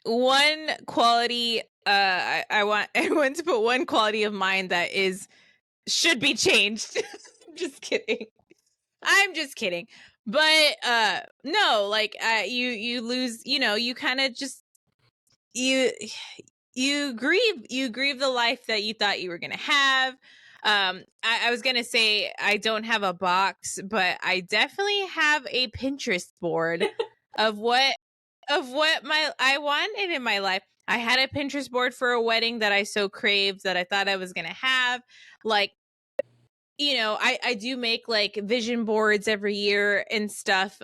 [SPEAKER 1] one quality I want everyone to put one quality of mine that is should be changed. I'm just kidding. I'm just kidding. But no, like you lose, you kind of just you you grieve the life that you thought you were going to have. I was going to say I don't have a box, but I definitely have a Pinterest board of what my I wanted in my life. I had a Pinterest board for a wedding that I so craved that I thought I was gonna have. Like, I do make like vision boards every year and stuff.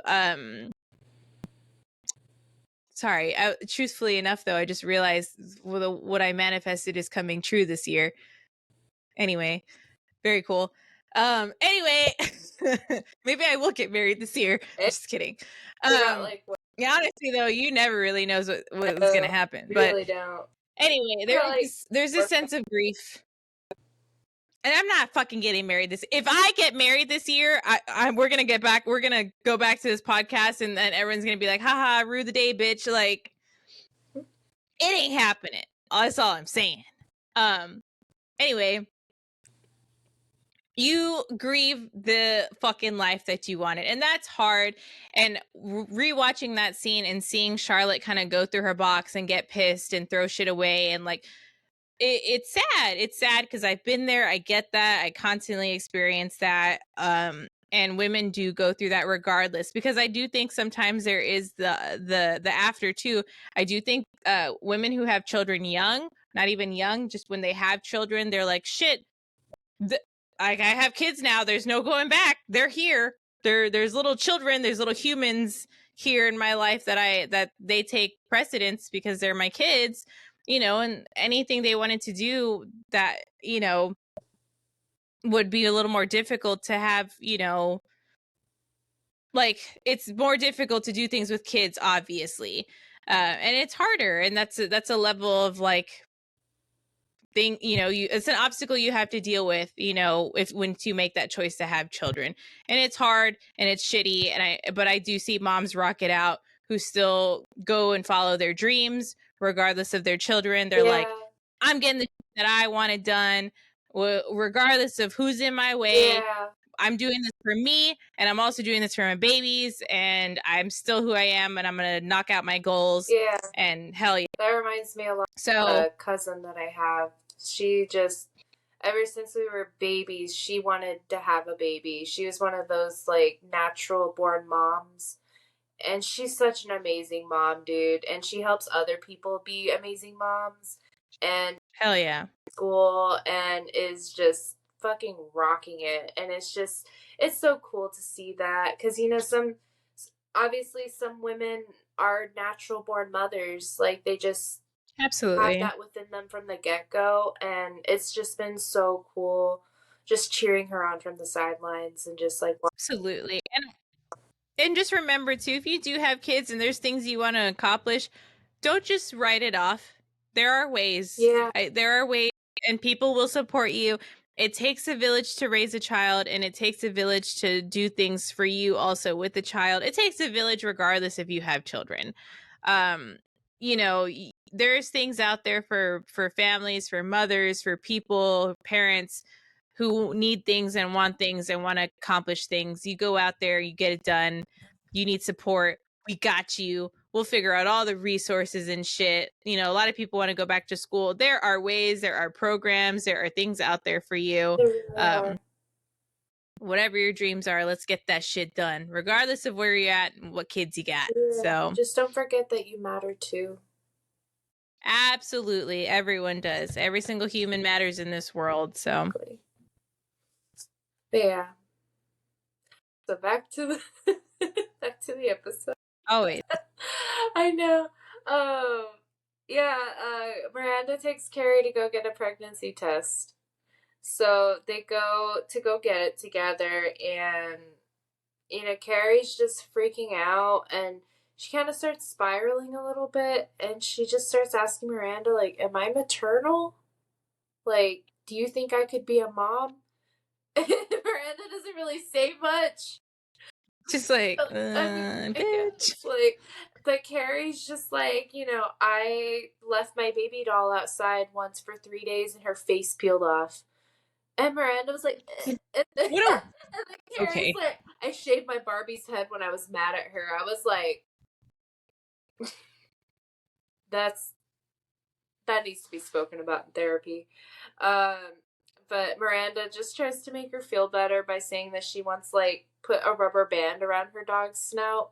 [SPEAKER 1] Sorry. Truthfully enough, though, I just realized what I manifested is coming true this year. Anyway, very cool. Anyway, maybe I will get married this year. Just kidding.
[SPEAKER 2] We got like what?
[SPEAKER 1] Yeah, honestly though, you never really knows what was gonna
[SPEAKER 2] Oh,
[SPEAKER 1] happen.
[SPEAKER 2] we
[SPEAKER 1] But
[SPEAKER 2] really don't.
[SPEAKER 1] anyway,
[SPEAKER 2] We got like
[SPEAKER 1] there's this sense of grief. And I'm not fucking getting married this. If I get married this year, we're gonna get back. We're gonna go back to this podcast, and then everyone's gonna be like, "Haha, rue the day, bitch!" Like, it ain't happening. That's all I'm saying. Um. Anyway, you grieve the fucking life that you wanted, and that's hard. And rewatching that scene and seeing Charlotte kind of go through her box and get pissed and throw shit away, and like, it's sad. It's sad because I've been there. I get that. I constantly experience that. And women do go through that regardless, because I do think sometimes there is the after too. I do think women who have children young, not even young, just when they have children, they're like, shit. I have kids now. There's no going back. They're here. There's little children. There's little humans. here in my life that they take precedence because they're my kids, and anything they wanted to do that, would be a little more difficult to have, like it's more difficult to do things with kids, obviously. And it's harder, and that's a level of like thing, it's an obstacle you have to deal with, if when to make that choice to have children. And it's hard and it's shitty, but I do see moms rock it out who still go and follow their dreams regardless of their children. They're like,
[SPEAKER 2] Yeah.
[SPEAKER 1] I'm getting the that I wanted done, regardless of who's in my way.
[SPEAKER 2] Yeah.
[SPEAKER 1] I'm doing this for me, and I'm also doing this for my babies, and I'm still who I am, and I'm gonna knock out my goals.
[SPEAKER 2] Yeah.
[SPEAKER 1] And hell yeah.
[SPEAKER 2] That reminds me a lot of
[SPEAKER 1] So
[SPEAKER 2] a cousin that I have. She just, ever since we were babies, she wanted to have a baby. She was one of those like natural born moms. And she's such an amazing mom, dude. And she helps other people be amazing moms. And
[SPEAKER 1] hell yeah.
[SPEAKER 2] school and is just fucking rocking it. And it's so cool to see that. Because, obviously, some women are natural born mothers. Like, they just have
[SPEAKER 1] Absolutely.
[SPEAKER 2] that within them from the get go. And it's just been so cool just cheering her on from the sidelines and just like,
[SPEAKER 1] Absolutely. And just remember too, if you do have kids and there's things you want to accomplish, don't just write it off. There are ways.
[SPEAKER 2] yeah,
[SPEAKER 1] There are ways, and people will support you. It takes a village to raise a child, and it takes a village to do things for you also with the child. It takes a village regardless if you have children. Um, there's things out there for families, for mothers, for people, parents who need things and want to accomplish things. You go out there, you get it done. You need support. We got you. We'll figure out all the resources and shit. A lot of people want to go back to school. There are ways, there are programs, there are things out there for you.
[SPEAKER 2] there really are.
[SPEAKER 1] Whatever your dreams are, let's get that shit done, regardless of where you're at and what kids you got.
[SPEAKER 2] Yeah.
[SPEAKER 1] So,
[SPEAKER 2] Just don't forget that you matter too.
[SPEAKER 1] absolutely, everyone does. Every single human matters in this world. So,
[SPEAKER 2] Exactly. But yeah. So back to the back to the episode.
[SPEAKER 1] always.
[SPEAKER 2] I know. Um yeah, Miranda takes Carrie to go get a pregnancy test. So they go get it together, and Carrie's just freaking out, and she kind of starts spiraling a little bit, and she just starts asking Miranda, like, am I maternal? Like, do you think I could be a mom? And Miranda doesn't really say much.
[SPEAKER 1] Just like,
[SPEAKER 2] I mean, I
[SPEAKER 1] bitch.
[SPEAKER 2] guess, like, but Carrie's just like, I left my baby doll outside once for 3 days and her face peeled off. And Miranda was like, and then,
[SPEAKER 1] What a
[SPEAKER 2] and then Carrie's
[SPEAKER 1] okay.
[SPEAKER 2] like, I shaved my Barbie's head when I was mad at her. I was like, that's that needs to be spoken about in therapy. But Miranda just tries to make her feel better by saying that she wants like put a rubber band around her dog's snout,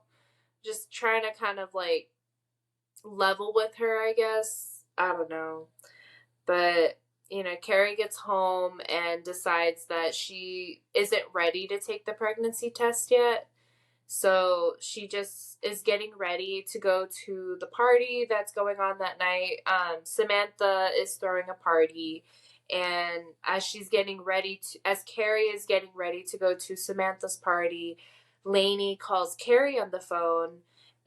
[SPEAKER 2] just trying to kind of like level with her, I guess. I don't know. But Carrie gets home and decides that she isn't ready to take the pregnancy test yet. So she just is getting ready to go to the party that's going on that night. Samantha is throwing a party, and as Carrie is getting ready to go to Samantha's party, Lainey calls Carrie on the phone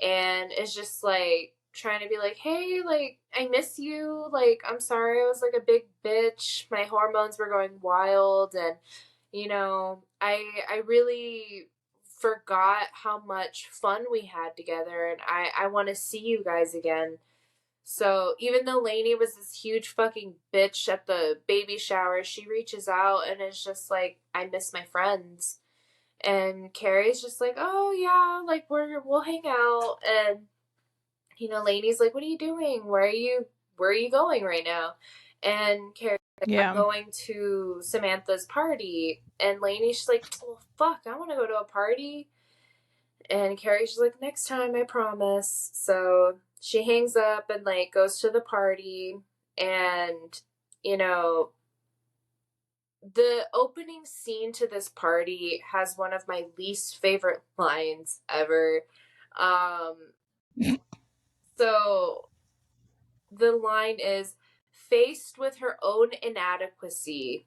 [SPEAKER 2] and is just like trying to be like, hey, like, I miss you. Like, I'm sorry I was like a big bitch. My hormones were going wild, and I really forgot how much fun we had together, and I want to see you guys again. So even though Lainey was this huge fucking bitch at the baby shower, she reaches out and is just like, I miss my friends. And Carrie's just like, oh yeah, like we'll hang out. And Lainey's like, what are you doing? Where are you going right now? And Carrie's like, I'm
[SPEAKER 1] Yeah.
[SPEAKER 2] going to Samantha's party. And Lainey's just like, well, fuck, I want to go to a party. And Carrie's just like, next time, I promise. So she hangs up and like goes to the party. And, the opening scene to this party has one of my least favorite lines ever. So the line is, faced with her own inadequacy,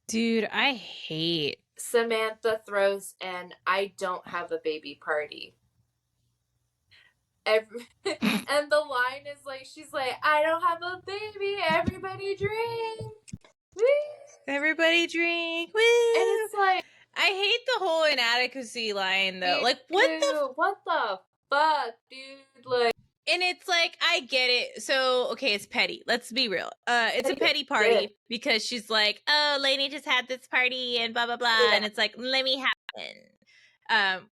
[SPEAKER 1] Dude, I hate.
[SPEAKER 2] Samantha throws an "I don't have a baby" party. And the line is like, she's like, "I don't have a baby, everybody drink. Woo!"
[SPEAKER 1] Everybody drink. Woo!
[SPEAKER 2] And it's like,
[SPEAKER 1] I hate the whole inadequacy line though.
[SPEAKER 2] me
[SPEAKER 1] Like
[SPEAKER 2] too. What the fuck, dude? Like,
[SPEAKER 1] and it's like I get it. So okay, it's petty. Let's be real. It's a petty
[SPEAKER 2] yeah.
[SPEAKER 1] party because she's like, "Oh, Lainey just had this party and blah blah blah,"
[SPEAKER 2] Yeah.
[SPEAKER 1] and it's like, "Let me happen."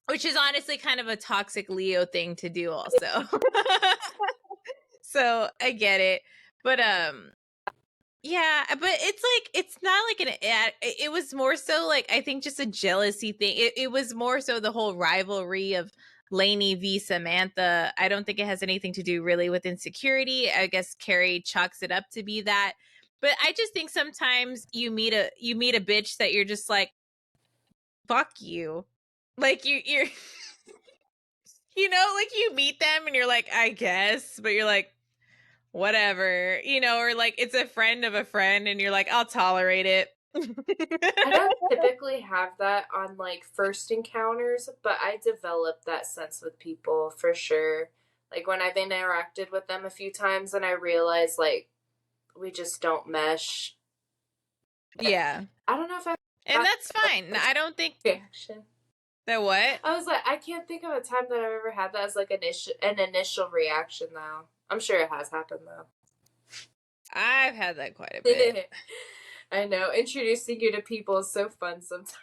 [SPEAKER 1] Which is honestly kind of a toxic Leo thing to do, also. So I get it, but yeah, but it's like it's not like an ad. It was more so like I think just a jealousy thing. It was more so the whole rivalry of Lainey v Samantha. I don't think it has anything to do really with insecurity. I guess Carrie chalks it up to be that. But I just think sometimes you meet a bitch that you're just like, fuck you. Like you're you know, like you meet them and you're like, I guess, but you're like, whatever, you know, or like it's a friend of a friend and you're like, I'll tolerate it.
[SPEAKER 2] I don't typically have that on like first encounters, but I developed that sense with people for sure. Like when I've interacted with them a few times and I realize like we just don't mesh.
[SPEAKER 1] Yeah.
[SPEAKER 2] I don't know if I
[SPEAKER 1] And that's fine. I don't think
[SPEAKER 2] reaction.
[SPEAKER 1] that what?
[SPEAKER 2] I was like, I can't think of a time that I've ever had that as like an initial reaction though. I'm sure it has happened though.
[SPEAKER 1] I've had that quite a bit.
[SPEAKER 2] I know. Introducing you to people is so fun sometimes.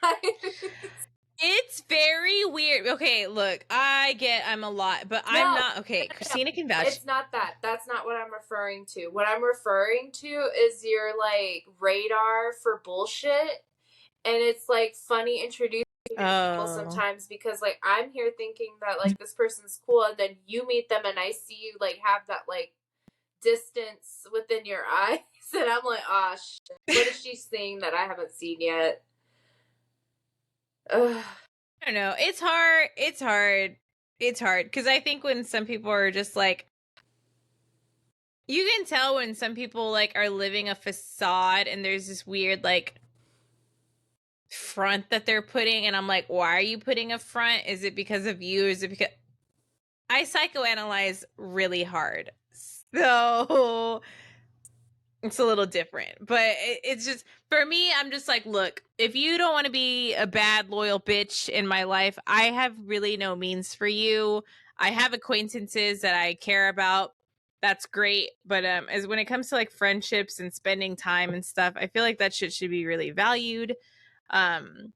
[SPEAKER 1] It's very weird. Okay, look, I'm a lot, but I'm not. Okay, Christina can vouch.
[SPEAKER 2] It's not that. That's not what I'm referring to. What I'm referring to is your like radar for bullshit. And it's like funny introducing you to people sometimes because like I'm here thinking that like this person's cool and then you meet them and I see you like have that like distance within your eyes and I'm like, oh shit, what is she seeing that I haven't seen yet? Ugh.
[SPEAKER 1] I don't know. It's hard. It's hard because I think when some people are just like, you can tell when some people like are living a facade and there's this weird like front that they're putting, and I'm like, why are you putting a front? Is it because of you? Is it because I psychoanalyze really hard? So it's a little different, but it's just for me, I'm just like, look, if you don't want to be a bad loyal bitch in my life, I have really no means for you. I have acquaintances that I care about. That's great, but as when it comes to like friendships and spending time and stuff, I feel like that shit should be really valued. And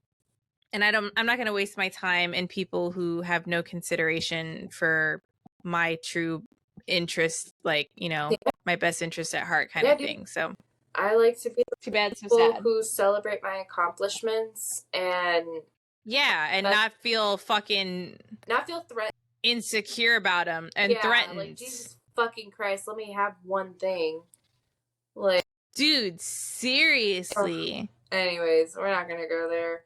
[SPEAKER 1] I'm not going to waste my time in people who have no consideration for my true interest, like, you know, my best interest at heart kind of thing. So
[SPEAKER 2] I like to be
[SPEAKER 1] too bad, so
[SPEAKER 2] people
[SPEAKER 1] sad.
[SPEAKER 2] who celebrate my accomplishments and
[SPEAKER 1] not feel threatened,
[SPEAKER 2] insecure
[SPEAKER 1] about them and threatened.
[SPEAKER 2] Like, Jesus fucking Christ, let me have one thing. Like,
[SPEAKER 1] dude, seriously.
[SPEAKER 2] Anyways, we're not gonna go there.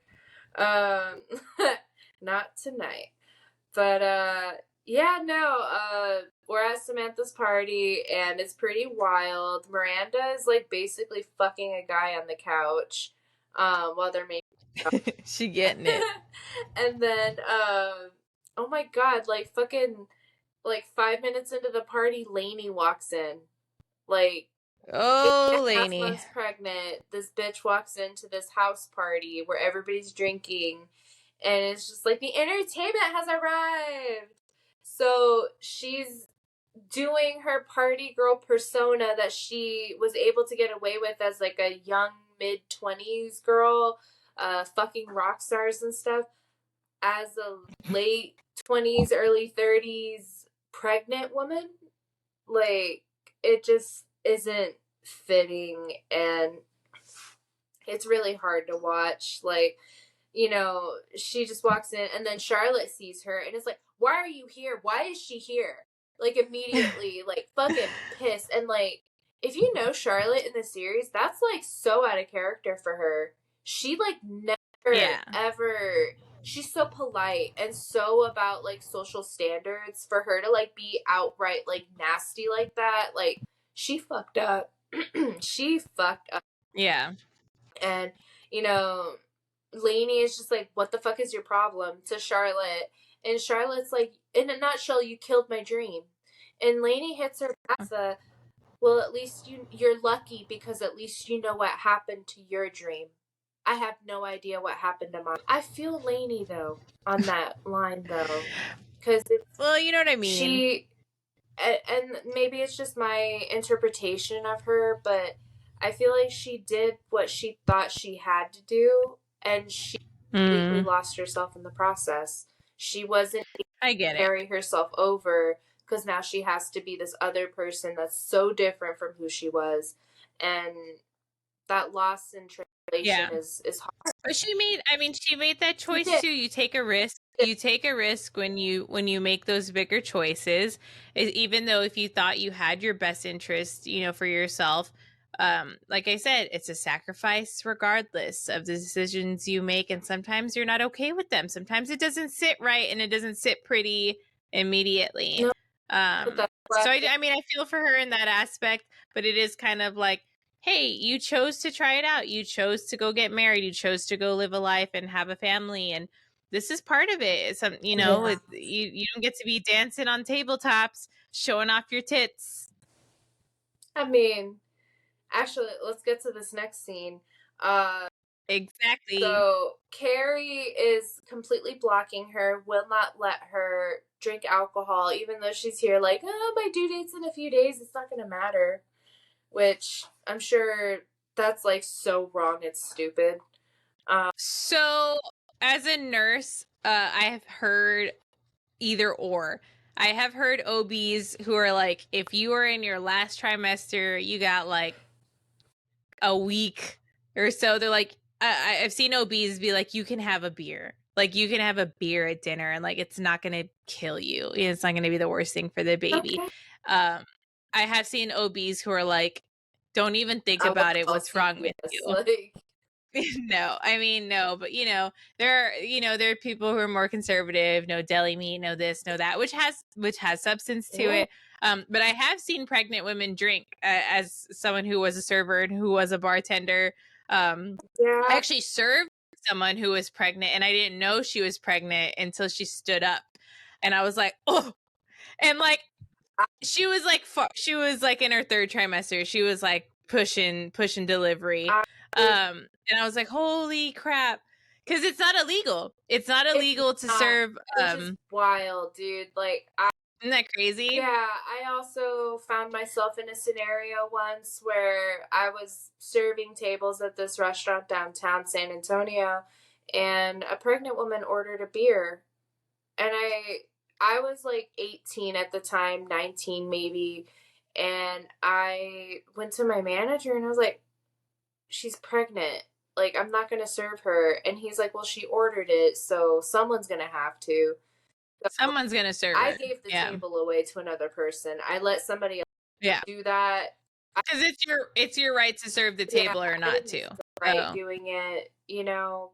[SPEAKER 2] Not tonight. But yeah, no, we're at Samantha's party and it's pretty wild. Miranda is like basically fucking a guy on the couch while they're making
[SPEAKER 1] she getting it.
[SPEAKER 2] And then oh my god, like fucking like 5 minutes into the party, Lainey walks in. Like,
[SPEAKER 1] oh, Lainey.
[SPEAKER 2] 8 months pregnant, this bitch walks into this house party where everybody's drinking and it's just like the entertainment has arrived. So she's doing her party girl persona that she was able to get away with as like a young mid-20s girl, fucking rock stars and stuff, as a late 20s, early 30s pregnant woman. Like, it just isn't fitting and it's really hard to watch. Like, you know, she just walks in and then Charlotte sees her and it's like, why are you here? Why is she here? Like, immediately, like, fucking pissed. And like, if you know Charlotte in the series, that's like so out of character for her. She like never ever she's so polite and so about like social standards. For her to like be outright like nasty like that, like she fucked up. She fucked up.
[SPEAKER 1] Yeah.
[SPEAKER 2] And you know, Lainey is just like, what the fuck is your problem to Charlotte? And Charlotte's like, in a nutshell, you killed my dream. And Lainey hits her back with the, well, at least you're lucky because at least you know what happened to your dream. I have no idea what happened to mine. I feel Lainey though on that line though, because
[SPEAKER 1] Well, you know what I mean.
[SPEAKER 2] she, and maybe it's just my interpretation of her, but I feel like she did what she thought she had to do, and she completely lost herself in the process. She wasn't able
[SPEAKER 1] I get
[SPEAKER 2] to
[SPEAKER 1] it.
[SPEAKER 2] carry herself over because now she has to be this other person that's so different from who she was, and that loss in translation is hard.
[SPEAKER 1] But she made that
[SPEAKER 2] She
[SPEAKER 1] choice
[SPEAKER 2] did.
[SPEAKER 1] too. You take a risk. You take a risk when you make those bigger choices. Even though if you thought you had your best interest, for yourself, like I said, it's a sacrifice regardless of the decisions you make, and sometimes you're not okay with them. Sometimes it doesn't sit right and it doesn't sit pretty immediately.
[SPEAKER 2] No, but that's
[SPEAKER 1] So
[SPEAKER 2] why
[SPEAKER 1] I feel for her in that aspect, but it is kind of like, hey, you chose to try it out. You chose to go get married. You chose to go live a life and have a family. And this is part of it. It's
[SPEAKER 2] yeah.
[SPEAKER 1] you don't get to be dancing on tabletops, showing off your tits.
[SPEAKER 2] I mean, actually, let's get to this next scene.
[SPEAKER 1] Exactly.
[SPEAKER 2] So Carrie is completely blocking her, will not let her drink alcohol, even though she's here like, oh, my due date's in a few days, it's not gonna matter. Which I'm sure that's like so wrong, it's stupid.
[SPEAKER 1] So as a nurse, I have heard either or. I have heard OBs who are like, if you are in your last trimester, you got like a week or so. They're like, I've seen OBs be like, you can have a beer. Like, you can have a beer at dinner and like it's not going to kill you. It's not going to be the worst thing for the baby.
[SPEAKER 2] Okay.
[SPEAKER 1] I have seen OBs who are like, don't even think
[SPEAKER 2] I would
[SPEAKER 1] about it.
[SPEAKER 2] call
[SPEAKER 1] What's wrong with
[SPEAKER 2] CPS,
[SPEAKER 1] you?
[SPEAKER 2] like,
[SPEAKER 1] No, no, but there are people who are more conservative, no deli meat, no this, no that, which has substance to
[SPEAKER 2] yeah.
[SPEAKER 1] it. But I have seen pregnant women drink, as someone who was a server and who was a bartender. I
[SPEAKER 2] Yeah.
[SPEAKER 1] actually served someone who was pregnant, and I didn't know she was pregnant until she stood up, and I was like, oh, and like she was like in her third trimester. She was like pushing delivery. And I was like, holy crap. Because it's not illegal. It's not
[SPEAKER 2] It's
[SPEAKER 1] illegal to
[SPEAKER 2] not,
[SPEAKER 1] serve.
[SPEAKER 2] which is wild, dude. Like,
[SPEAKER 1] Isn't that crazy?
[SPEAKER 2] yeah, I also found myself in a scenario once where I was serving tables at this restaurant downtown San Antonio, and a pregnant woman ordered a beer, and I was like 18 at the time, 19 maybe, and I went to my manager and I was like, she's pregnant. Like, I'm not going to serve her. And he's like, well, she ordered it, so someone's going to have to. So
[SPEAKER 1] Someone's going to serve
[SPEAKER 2] I
[SPEAKER 1] her.
[SPEAKER 2] gave the
[SPEAKER 1] Yeah.
[SPEAKER 2] table away to another person. I let somebody else
[SPEAKER 1] Yeah.
[SPEAKER 2] do that.
[SPEAKER 1] Because it's your right to serve the
[SPEAKER 2] Yeah,
[SPEAKER 1] table or
[SPEAKER 2] I
[SPEAKER 1] not
[SPEAKER 2] didn't
[SPEAKER 1] to.
[SPEAKER 2] feel right doing it,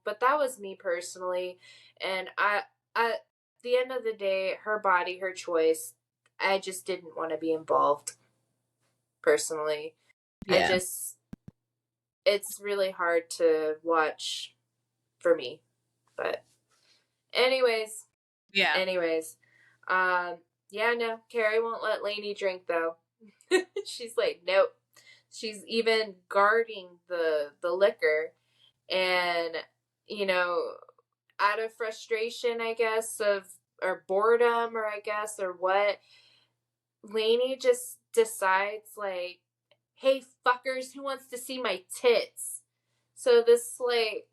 [SPEAKER 2] but that was me personally. And at the end of the day, her body, her choice. I just didn't want to be involved personally.
[SPEAKER 1] Yeah.
[SPEAKER 2] It's really hard to watch for me. But anyways,
[SPEAKER 1] Yeah.
[SPEAKER 2] yeah, no, Carrie won't let Lainey drink though. She's like, nope. She's even guarding the liquor, and out of frustration, I guess, or boredom, or I guess, or what, Lainey just decides like, hey fuckers, who wants to see my tits? So this like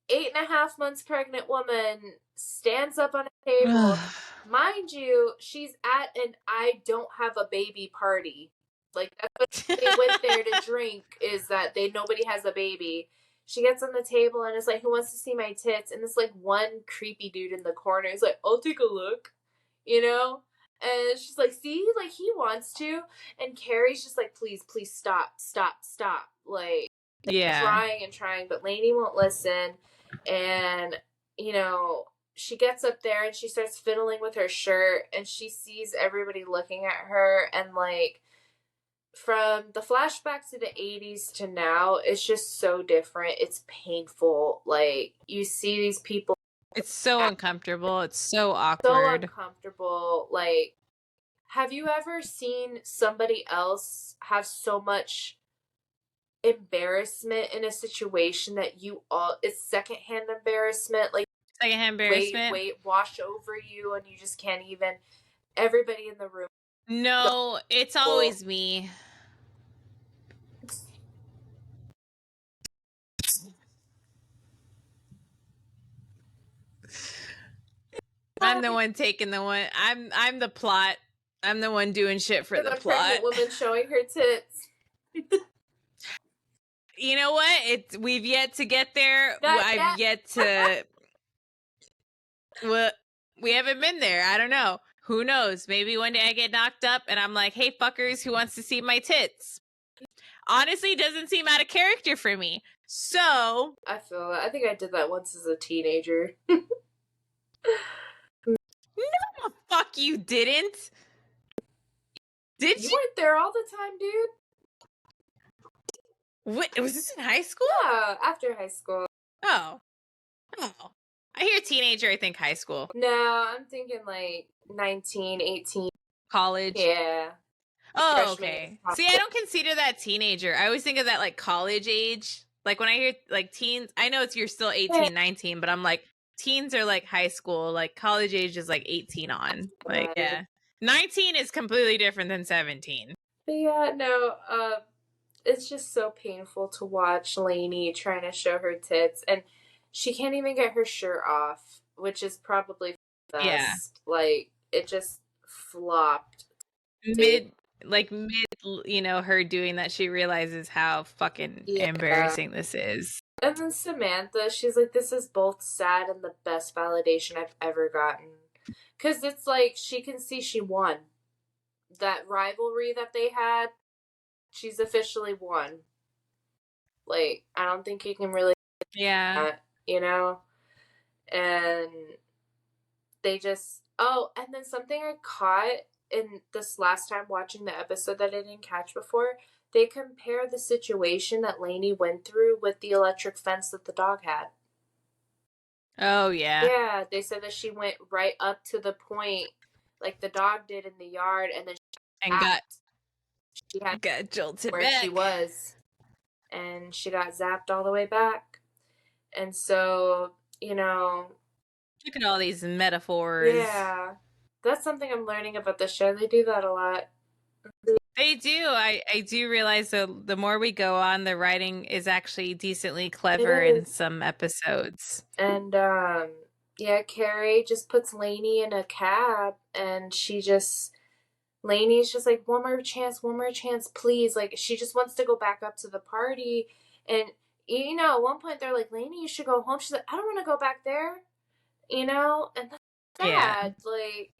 [SPEAKER 2] 8.5 months pregnant woman stands up on a table. Mind you, she's at an I don't have a baby party. Like, that's what they went there to drink, is that nobody has a baby. She gets on the table and is like, who wants to see my tits? And this like one creepy dude in the corner is like, I'll take a look, you know? And she's like, see, like he wants to. And Carrie's just like, please, please stop, stop, stop. Like,
[SPEAKER 1] Yeah.
[SPEAKER 2] trying and trying, but Lainey won't listen. And you know, she gets up there and she starts fiddling with her shirt and she sees everybody looking at her, and like from the flashback to the 80s to now, it's just so different. It's painful. Like you see these people,
[SPEAKER 1] It's so uncomfortable. It's so
[SPEAKER 2] so
[SPEAKER 1] awkward.
[SPEAKER 2] uncomfortable. Like, have you ever seen somebody else have so much embarrassment in a situation that you all, it's secondhand embarrassment, like
[SPEAKER 1] Secondhand
[SPEAKER 2] wait,
[SPEAKER 1] embarrassment.
[SPEAKER 2] wash over you and you just can't even, everybody in the room.
[SPEAKER 1] No, it's always me. I'm the one taking the one. I'm the plot. I'm the one doing shit for the plot.
[SPEAKER 2] Pregnant woman showing her tits.
[SPEAKER 1] You know what? We've yet to get there. I've yet to. Well, we haven't been there. I don't know. Who knows? Maybe one day I get knocked up and I'm like, "Hey, fuckers, who wants to see my tits?" Honestly, doesn't seem out of character for me. So
[SPEAKER 2] I feel that. I think I did that once as a teenager.
[SPEAKER 1] no, fuck you didn't. Did you?
[SPEAKER 2] You weren't there all the time, dude.
[SPEAKER 1] What, was this in high school?
[SPEAKER 2] Yeah, after high school.
[SPEAKER 1] Oh. I hear teenager, I think high school.
[SPEAKER 2] No, I'm thinking like 19, 18.
[SPEAKER 1] College.
[SPEAKER 2] Yeah.
[SPEAKER 1] Oh, okay. See, I don't consider that teenager. I always think of that like college age. Like when I hear like teens, I know you're still 18, 19, but I'm like, teens are like high school. Like college age is like 18 on. Like, yeah. 19 is completely different than 17.
[SPEAKER 2] But yeah, no, it's just so painful to watch Lainey trying to show her tits, and she can't even get her shirt off, which is probably the best. Yeah. Like, it just flopped.
[SPEAKER 1] Mid, you know, her doing that, she realizes how fucking embarrassing this is.
[SPEAKER 2] And then Samantha, she's like, this is both sad and the best validation I've ever gotten. Because it's like, she can see she won. That rivalry that they had, she's officially won. Like, I don't think you can really, that, you know? And they just, oh, and then something I caught in this last time watching the episode that I didn't catch before, they compare the situation that Lainey went through with the electric fence that the dog had.
[SPEAKER 1] Oh, yeah.
[SPEAKER 2] Yeah, they said that she went right up to the point like the dog did in the yard, and then she got jolted where back. She was, and she got zapped all the way back. And so, you know,
[SPEAKER 1] look at all these metaphors.
[SPEAKER 2] Yeah, that's something I'm learning about the show. They do that a lot.
[SPEAKER 1] They do. I do realize the more we go on, the writing is actually decently clever in some episodes.
[SPEAKER 2] And yeah, Carrie just puts Lainey in a cab, and Lainey's just like, one more chance, please. Like, she just wants to go back up to the party. And, you know, at one point they're like, Lainey, you should go home. She's like, I don't want to go back there. You know? And that's sad. Yeah. Like,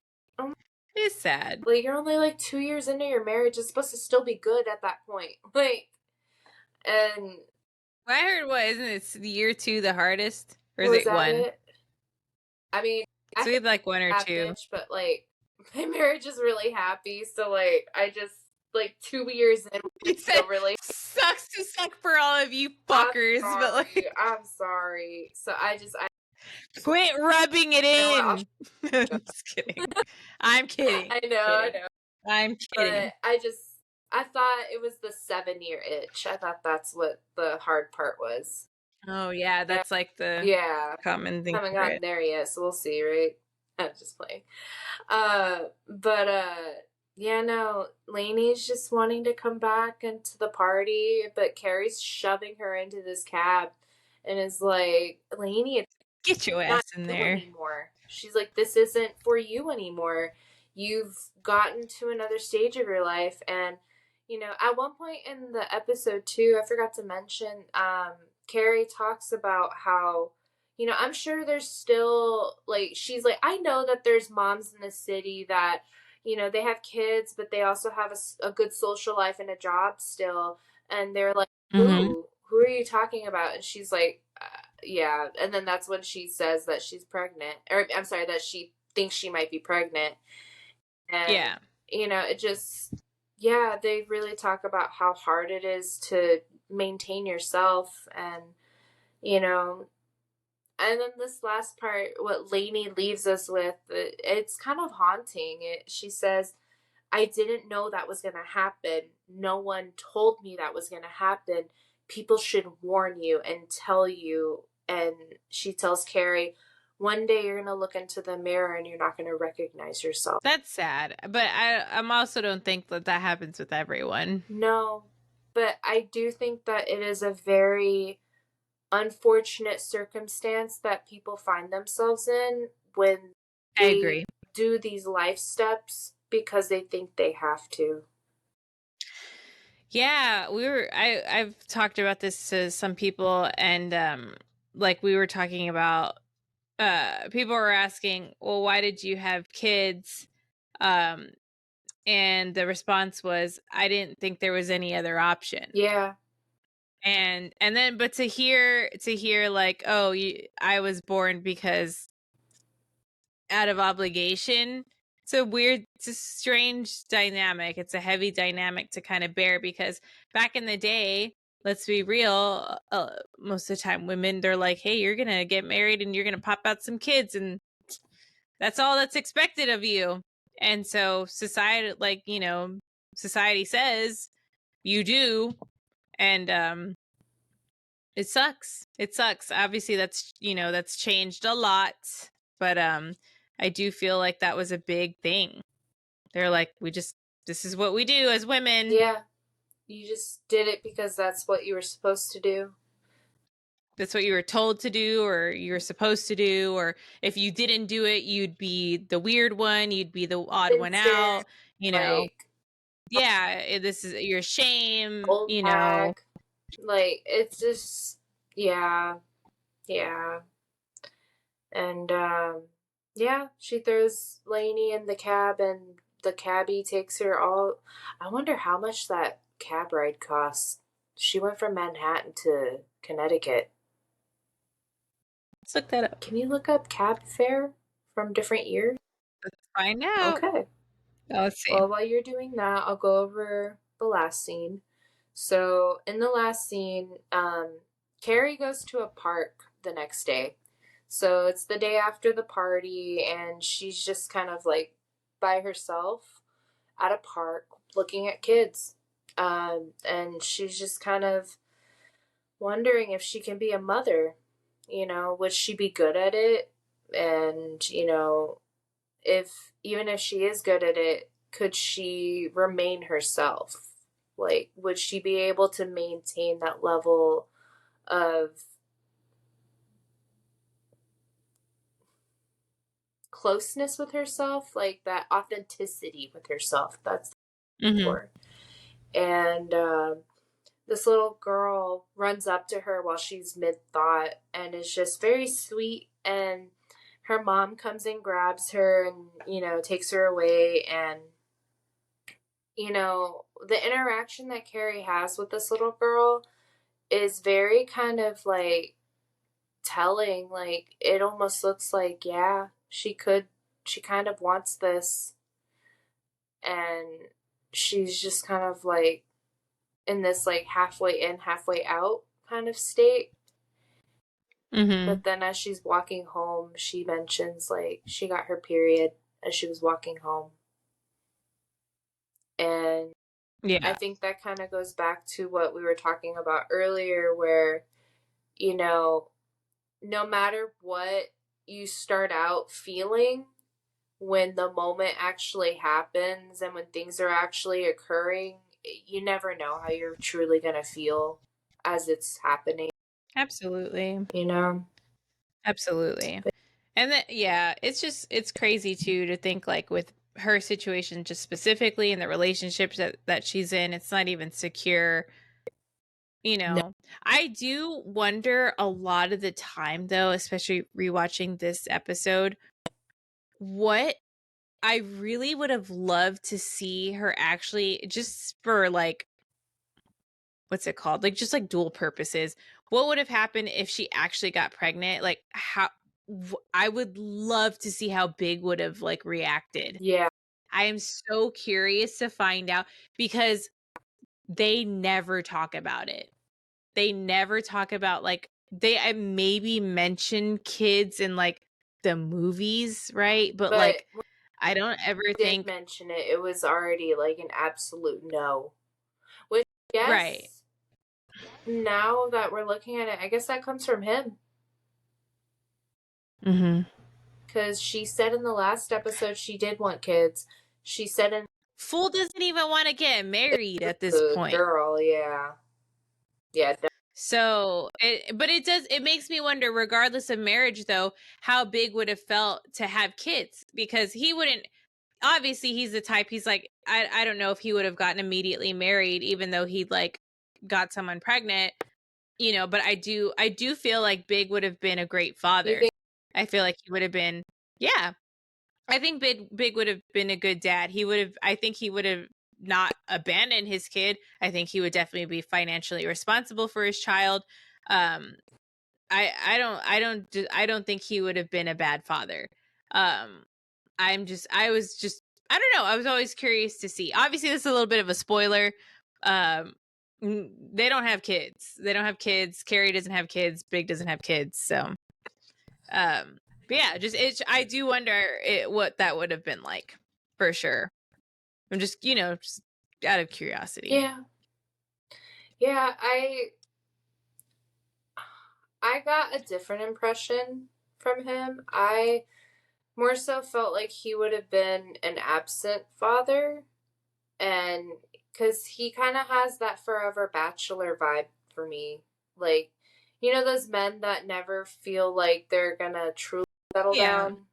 [SPEAKER 1] it's sad.
[SPEAKER 2] Like, you're only like 2 years into your marriage. It's supposed to still be good at that point. Like, and
[SPEAKER 1] I heard, what, isn't it year 2 the hardest? Or is it 1? It?
[SPEAKER 2] I mean,
[SPEAKER 1] it's with like 1 or 2.
[SPEAKER 2] But like, my marriage is really happy. So like, I just like 2 years in, it's still really
[SPEAKER 1] sucks to suck for all of you fuckers. But like,
[SPEAKER 2] I'm sorry. So I
[SPEAKER 1] quit rubbing it in. I'm just kidding. I'm kidding.
[SPEAKER 2] I know.
[SPEAKER 1] I'm kidding.
[SPEAKER 2] But I thought it was the 7-year itch. I thought that's what the hard part was.
[SPEAKER 1] Oh yeah, that's like the common thing.
[SPEAKER 2] I haven't gotten there yet, so we'll see, right? I'm just playing. But yeah, no, Lainey's just wanting to come back into the party, but Carrie's shoving her into this cab and is like, Lainey,
[SPEAKER 1] get your ass in there
[SPEAKER 2] anymore. She's like, this isn't for you anymore. You've gotten to another stage of your life. And, you know, at one point in the episode too, I forgot to mention, Carrie talks about how, you know, I'm sure there's still, like, she's like, I know that there's moms in the city that, you know, they have kids, but they also have a good social life and a job still. And they're like, who are you talking about? And she's like, yeah, and then that's when she says that she's pregnant, or I'm sorry, that she thinks she might be pregnant. And,
[SPEAKER 1] Yeah.
[SPEAKER 2] it just, yeah, they really talk about how hard it is to maintain yourself. And, you know, and then this last part, what Lainey leaves us with, it's kind of haunting. She says, I didn't know that was going to happen. No one told me that was going to happen. People should warn you and tell you. And she tells Carrie, one day you're going to look into the mirror and you're not going to recognize yourself.
[SPEAKER 1] That's sad. But I'm also don't think that that happens with everyone.
[SPEAKER 2] No, but I do think that it is a very unfortunate circumstance that people find themselves in when
[SPEAKER 1] I
[SPEAKER 2] they
[SPEAKER 1] agree.
[SPEAKER 2] do these life steps because they think they have to.
[SPEAKER 1] Yeah, I've talked about this to some people, and like we were talking about, people were asking, well, why did you have kids? Um and the response was, I didn't think there was any other option.
[SPEAKER 2] Yeah,
[SPEAKER 1] And then, but to hear like, oh, I was born because out of obligation. It's a strange dynamic. It's a heavy dynamic to kind of bear, because back in the day, let's be real, most of the time women, they're like, hey, you're gonna get married and you're gonna pop out some kids, and that's all that's expected of you. And so society, like, society says you do. And it sucks. Obviously that's changed a lot, but I do feel like that was a big thing. They're like, this is what we do as women.
[SPEAKER 2] yeah. You just did it because that's what you were supposed to do.
[SPEAKER 1] That's what you were told to do, or you were supposed to do, or if you didn't do it, you'd be the weird one, you'd be the odd one
[SPEAKER 2] Vincent,
[SPEAKER 1] out, you know.
[SPEAKER 2] like,
[SPEAKER 1] Yeah, this is your shame,
[SPEAKER 2] old hag. Like, it's just, yeah, yeah. And, yeah, she throws Lainey in the cab, and the cabbie takes her all. I wonder how much that cab ride cost. She went from Manhattan to Connecticut.
[SPEAKER 1] Let's look that up.
[SPEAKER 2] Can you look up cab fare from different years?
[SPEAKER 1] Let's find out.
[SPEAKER 2] Okay.
[SPEAKER 1] Oh, let's see.
[SPEAKER 2] Well, while you're doing that, I'll go over the last scene. So, in the last scene, Carrie goes to a park the next day. So, it's the day after the party, and she's just kind of like by herself at a park looking at kids. And she's just kind of wondering if she can be a mother. Would she be good at it? And, if even if she is good at it, could she remain herself? Like, would she be able to maintain that level of closeness with herself, like that authenticity with herself? That's the
[SPEAKER 1] Mm-hmm.
[SPEAKER 2] word. And this little girl runs up to her while she's mid thought and is just very sweet. And her mom comes and grabs her and, takes her away. And the interaction that Carrie has with this little girl is very kind of like telling. Like, it almost looks like, yeah, she kind of wants this. And she's just kind of like in this like halfway in, halfway out kind of state.
[SPEAKER 1] Mm-hmm.
[SPEAKER 2] But then as she's walking home, she mentions like she got her period as she was walking home. And I
[SPEAKER 1] Yeah.
[SPEAKER 2] think that kind of goes back to what we were talking about earlier, where, you know, no matter what you start out feeling, when the moment actually happens and when things are actually occurring, you never know how you're truly going to feel as it's happening,
[SPEAKER 1] Absolutely.
[SPEAKER 2] you know?
[SPEAKER 1] Absolutely. And that, yeah, it's crazy too to think like with her situation just specifically and the relationships that she's in, it's not even secure.
[SPEAKER 2] No.
[SPEAKER 1] I do wonder a lot of the time though, especially rewatching this episode, what I really would have loved to see her actually, just for like what's it called? Like just like dual purposes. What would have happened if she actually got pregnant? Like how I would love to see how Big would have like reacted.
[SPEAKER 2] Yeah.
[SPEAKER 1] I am so curious to find out because they never talk about it. They never talk about like I maybe mention kids in like the movies, right? But
[SPEAKER 2] But
[SPEAKER 1] like I don't ever
[SPEAKER 2] when I did
[SPEAKER 1] think
[SPEAKER 2] mention it, it was already like an absolute no. Which,
[SPEAKER 1] right.
[SPEAKER 2] yes, now that we're looking at it, I guess that comes from him.
[SPEAKER 1] Mhm.
[SPEAKER 2] Because she said in the last episode she did want kids. She said in
[SPEAKER 1] Fool doesn't even want to get married at this
[SPEAKER 2] the
[SPEAKER 1] point.
[SPEAKER 2] girl, yeah. Yeah.
[SPEAKER 1] So, it makes me wonder, regardless of marriage, though, how Big would have felt to have kids because he wouldn't. Obviously, he's the type. He's like, I don't know if he would have gotten immediately married, even though he like got someone pregnant, But I do feel like Big would have been a great
[SPEAKER 2] You
[SPEAKER 1] father.
[SPEAKER 2] think,
[SPEAKER 1] I feel like he would have been, yeah. I think Big would have been a good dad. He would have. I think he would have not abandoned his kid. I think he would definitely be financially responsible for his child. Um, I don't think he would have been a bad father. Um, I was just I don't know. I was always curious to see. Obviously, this is a little bit of a spoiler. They don't have kids. They don't have kids. Carrie doesn't have kids. Big doesn't have kids. So but yeah, I do wonder what that would have been like for sure. I'm just just out of curiosity.
[SPEAKER 2] yeah. Yeah, I got a different impression from him. I more so felt like he would have been an absent father, and because he kind of has that forever bachelor vibe for me. Like, those men that never feel like they're gonna truly settle
[SPEAKER 1] Yeah,
[SPEAKER 2] down,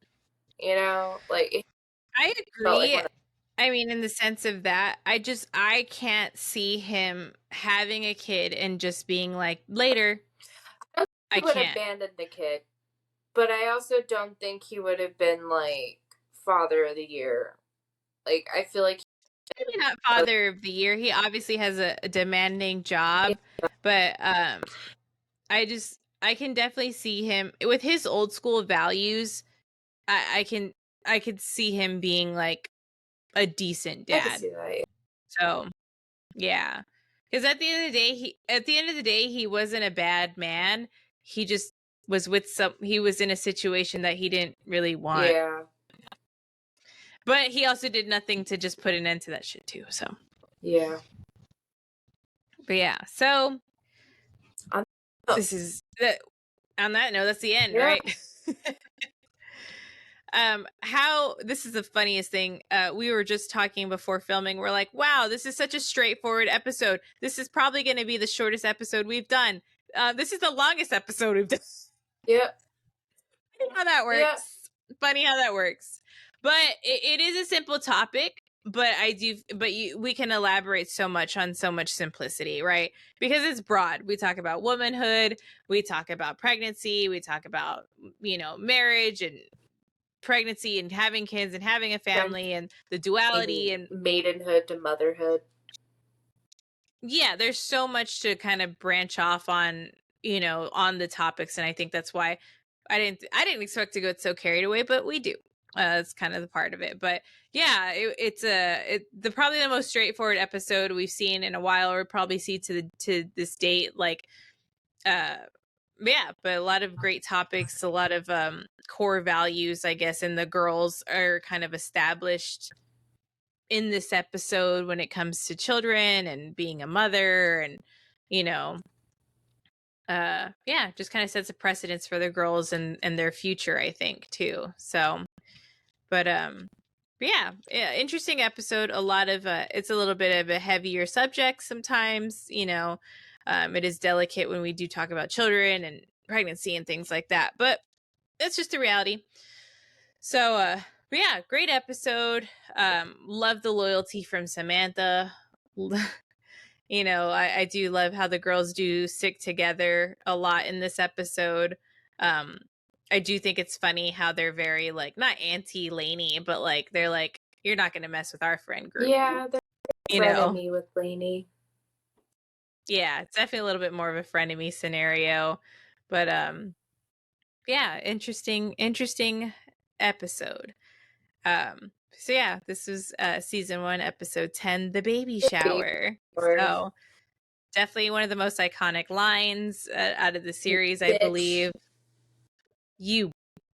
[SPEAKER 2] like it
[SPEAKER 1] I
[SPEAKER 2] felt like
[SPEAKER 1] agree.
[SPEAKER 2] one of
[SPEAKER 1] I mean, in the sense of that, I can't see him having a kid and just being like later.
[SPEAKER 2] I don't think he
[SPEAKER 1] I
[SPEAKER 2] would
[SPEAKER 1] can't.
[SPEAKER 2] abandon the kid, but I also don't think he would have been like father of the year. Like, I feel like
[SPEAKER 1] Maybe not father of the year. He obviously has a demanding job, but I can definitely see him with his old school values. I could see him being like a decent
[SPEAKER 2] I could
[SPEAKER 1] dad.
[SPEAKER 2] see that.
[SPEAKER 1] So yeah, because at the end of the day, he wasn't a bad man. He just was with some. He was in a situation that he didn't really want,
[SPEAKER 2] Yeah.
[SPEAKER 1] but he also did nothing to just put an end to that shit too. So,
[SPEAKER 2] Yeah.
[SPEAKER 1] but yeah, so
[SPEAKER 2] On- oh,
[SPEAKER 1] this is the on that note. That's the end,
[SPEAKER 2] yeah.
[SPEAKER 1] right? How this is the funniest thing. We were just talking before filming. We're like, wow, this is such a straightforward episode. This is probably going to be the shortest episode we've done. This is the longest episode we've done.
[SPEAKER 2] Yep.
[SPEAKER 1] How that
[SPEAKER 2] Yep.
[SPEAKER 1] works. Funny how that works. But it is a simple topic. But we can elaborate so much on so much simplicity, right? Because it's broad. We talk about womanhood, we talk about pregnancy, we talk about marriage and pregnancy and having kids and having a family and the duality and
[SPEAKER 2] Maidenhood to motherhood.
[SPEAKER 1] yeah, there's so much to kind of branch off on, on the topics, and I think that's why I didn't expect to get so carried away, but we do. It's kind of the part of it, but yeah, the probably the most straightforward episode we've seen in a while, or probably see to this date. Like, yeah, but a lot of great topics, a lot of core values, I guess, and the girls are kind of established in this episode when it comes to children and being a mother and you know yeah, just kind of sets a precedence for the girls and their future, I think, too. So but yeah, interesting episode. A lot of it's a little bit of a heavier subject sometimes, it is delicate when we do talk about children and pregnancy and things like that, but it's just the reality. So but yeah, great episode. Love the loyalty from Samantha. I do love how the girls do stick together a lot in this episode. um I do think it's funny how they're very like not anti Lainey, but like they're like, you're not gonna mess with our friend group,
[SPEAKER 2] Yeah, they're
[SPEAKER 1] you know
[SPEAKER 2] frenemy with Lainey.
[SPEAKER 1] Yeah, it's definitely a little bit more of a frenemy scenario. But yeah, interesting episode. So yeah, this was season 1, episode 10, The Baby
[SPEAKER 2] Baby
[SPEAKER 1] Shower.
[SPEAKER 2] or
[SPEAKER 1] So definitely one of the most iconic lines out of the
[SPEAKER 2] you
[SPEAKER 1] series, I
[SPEAKER 2] bitch.
[SPEAKER 1] believe. You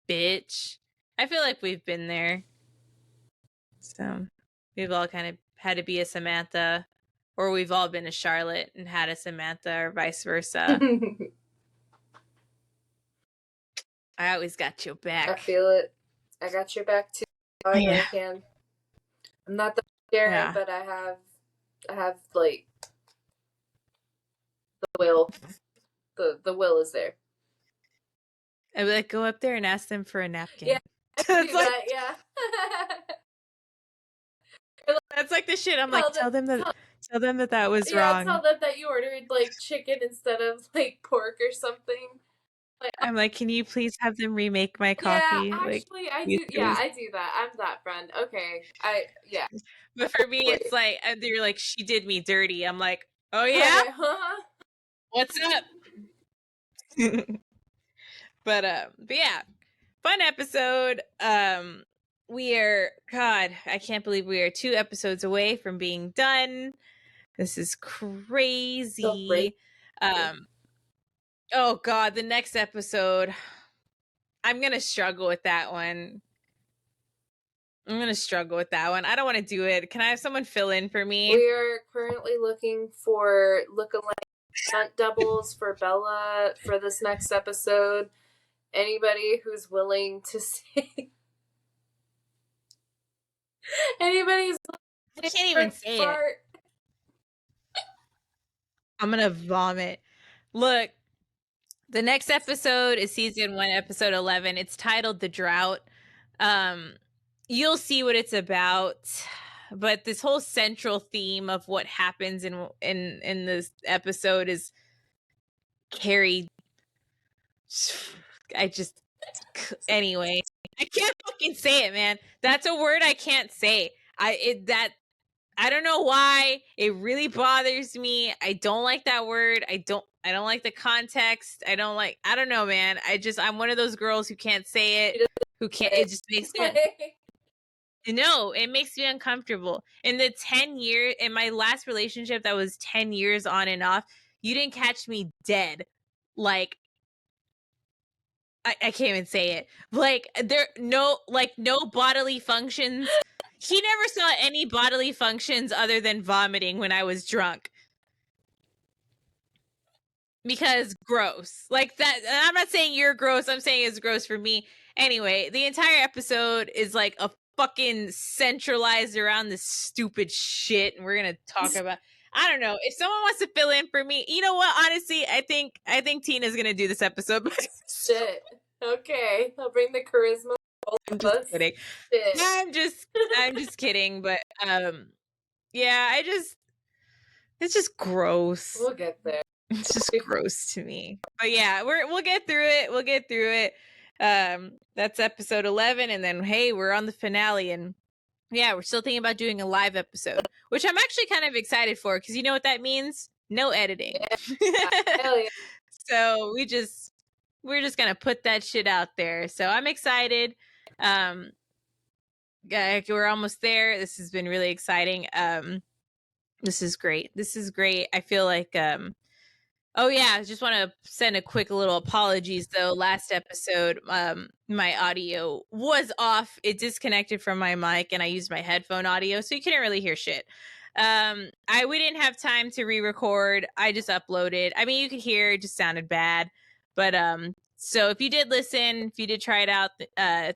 [SPEAKER 1] bitch. I feel like we've been there. So we've all kind of had to be a Samantha, or we've all been a Charlotte and had a Samantha, or vice versa. I always got your
[SPEAKER 2] I
[SPEAKER 1] back.
[SPEAKER 2] feel it. I got your back too. However
[SPEAKER 1] Yeah.
[SPEAKER 2] I can. I'm not that scary,
[SPEAKER 1] Yeah.
[SPEAKER 2] but I have like the will. The will is there.
[SPEAKER 1] I'd be like, go up there and ask them for a napkin.
[SPEAKER 2] Yeah, I
[SPEAKER 1] It's
[SPEAKER 2] do
[SPEAKER 1] like,
[SPEAKER 2] that. Yeah.
[SPEAKER 1] that's like the shit. I'm like,
[SPEAKER 2] tell them,
[SPEAKER 1] tell them that was
[SPEAKER 2] yeah,
[SPEAKER 1] wrong.
[SPEAKER 2] tell them that you ordered like chicken instead of like pork or something. Like,
[SPEAKER 1] I'm like, can you please have them remake my
[SPEAKER 2] yeah,
[SPEAKER 1] coffee? Like,
[SPEAKER 2] actually, I
[SPEAKER 1] please,
[SPEAKER 2] do. Yeah,
[SPEAKER 1] please.
[SPEAKER 2] I do that. I'm that friend. Okay, yeah,
[SPEAKER 1] But for me, it's
[SPEAKER 2] totally.
[SPEAKER 1] like they're like, she did me dirty. I'm like, oh yeah,
[SPEAKER 2] Okay, huh?
[SPEAKER 1] what's up? But yeah, fun episode. We are, God, I can't believe we are 2 episodes away from being done. This is
[SPEAKER 2] So crazy.
[SPEAKER 1] crazy. Um, oh God, the next episode, I'm gonna struggle with that one. I'm gonna struggle with that one. I don't want to do it. Can I have someone fill in for me?
[SPEAKER 2] We are currently looking for lookalike stunt doubles for Bella for this next episode. Anybody who's willing to say anybody's
[SPEAKER 1] I can't even
[SPEAKER 2] willing
[SPEAKER 1] say it.
[SPEAKER 2] fart.
[SPEAKER 1] I'm gonna vomit. Look, the next episode is season 1, episode 11. It's titled The Drought. Um, you'll see what it's about, but this whole central theme of what happens in this episode is carried. I just anyway. I can't fucking say it, man. That's a word I can't say. I don't know why. It really bothers me. I don't like that word. I don't like the context. I don't know, man. I'm one of those girls who can't say it, who can't it just makes me no, it makes me uncomfortable. In my last relationship that was 10 years on and off, you didn't catch me dead. Like I can't even say it. No bodily functions. He never saw any bodily functions other than vomiting when I was drunk. Because gross. Like that, and I'm not saying you're gross, I'm saying it's gross for me. Anyway, the entire episode is like a fucking centralized around this stupid shit, and we're gonna talk about I don't know. If someone wants to fill in for me, you know what? Honestly, I think Tina's gonna do this episode.
[SPEAKER 2] Shit. Okay, I'll bring the charisma.
[SPEAKER 1] I'm
[SPEAKER 2] Of
[SPEAKER 1] just
[SPEAKER 2] us.
[SPEAKER 1] kidding.
[SPEAKER 2] Shit.
[SPEAKER 1] I'm just kidding, but yeah, it's just gross.
[SPEAKER 2] We'll get there.
[SPEAKER 1] It's just gross to me. But yeah, we'll get through it. We'll get through it. That's episode 11, and then hey, we're on the finale, and yeah, we're still thinking about doing a live episode, which I'm actually kind of excited for because you know what that means? No editing.
[SPEAKER 2] Yeah, hell yeah.
[SPEAKER 1] So we're just gonna put that shit out there. So I'm excited. Um, we're almost there. This has been really exciting. This is great. This is great. I feel like oh yeah, I just want to send a quick little apologies though. Last episode, my audio was off. It disconnected from my mic and I used my headphone audio, so you couldn't really hear shit. We didn't have time to re-record. I just uploaded. I mean, you could hear it just sounded bad. But so if you did listen, if you did try it out,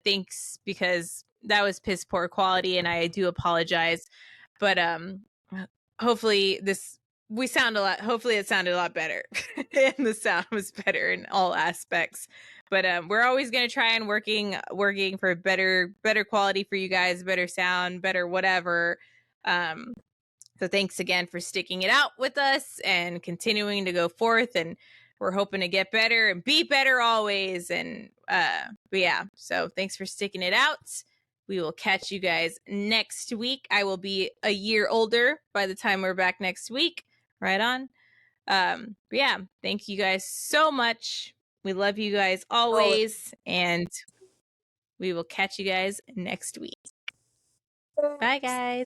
[SPEAKER 1] thanks because that was piss poor quality and I do apologize. But hopefully hopefully it sounded a lot better and the sound was better in all aspects, but we're always going to try and working for better quality for you guys, better sound, better whatever. So thanks again for sticking it out with us and continuing to go forth, and we're hoping to get better and be better always. And but yeah, so thanks for sticking it out. We will catch you guys next week. I will be a year older by the time we're back next week. Right on. But yeah, thank you guys so much. We love you guys always, and we will catch you guys next week. Bye, guys.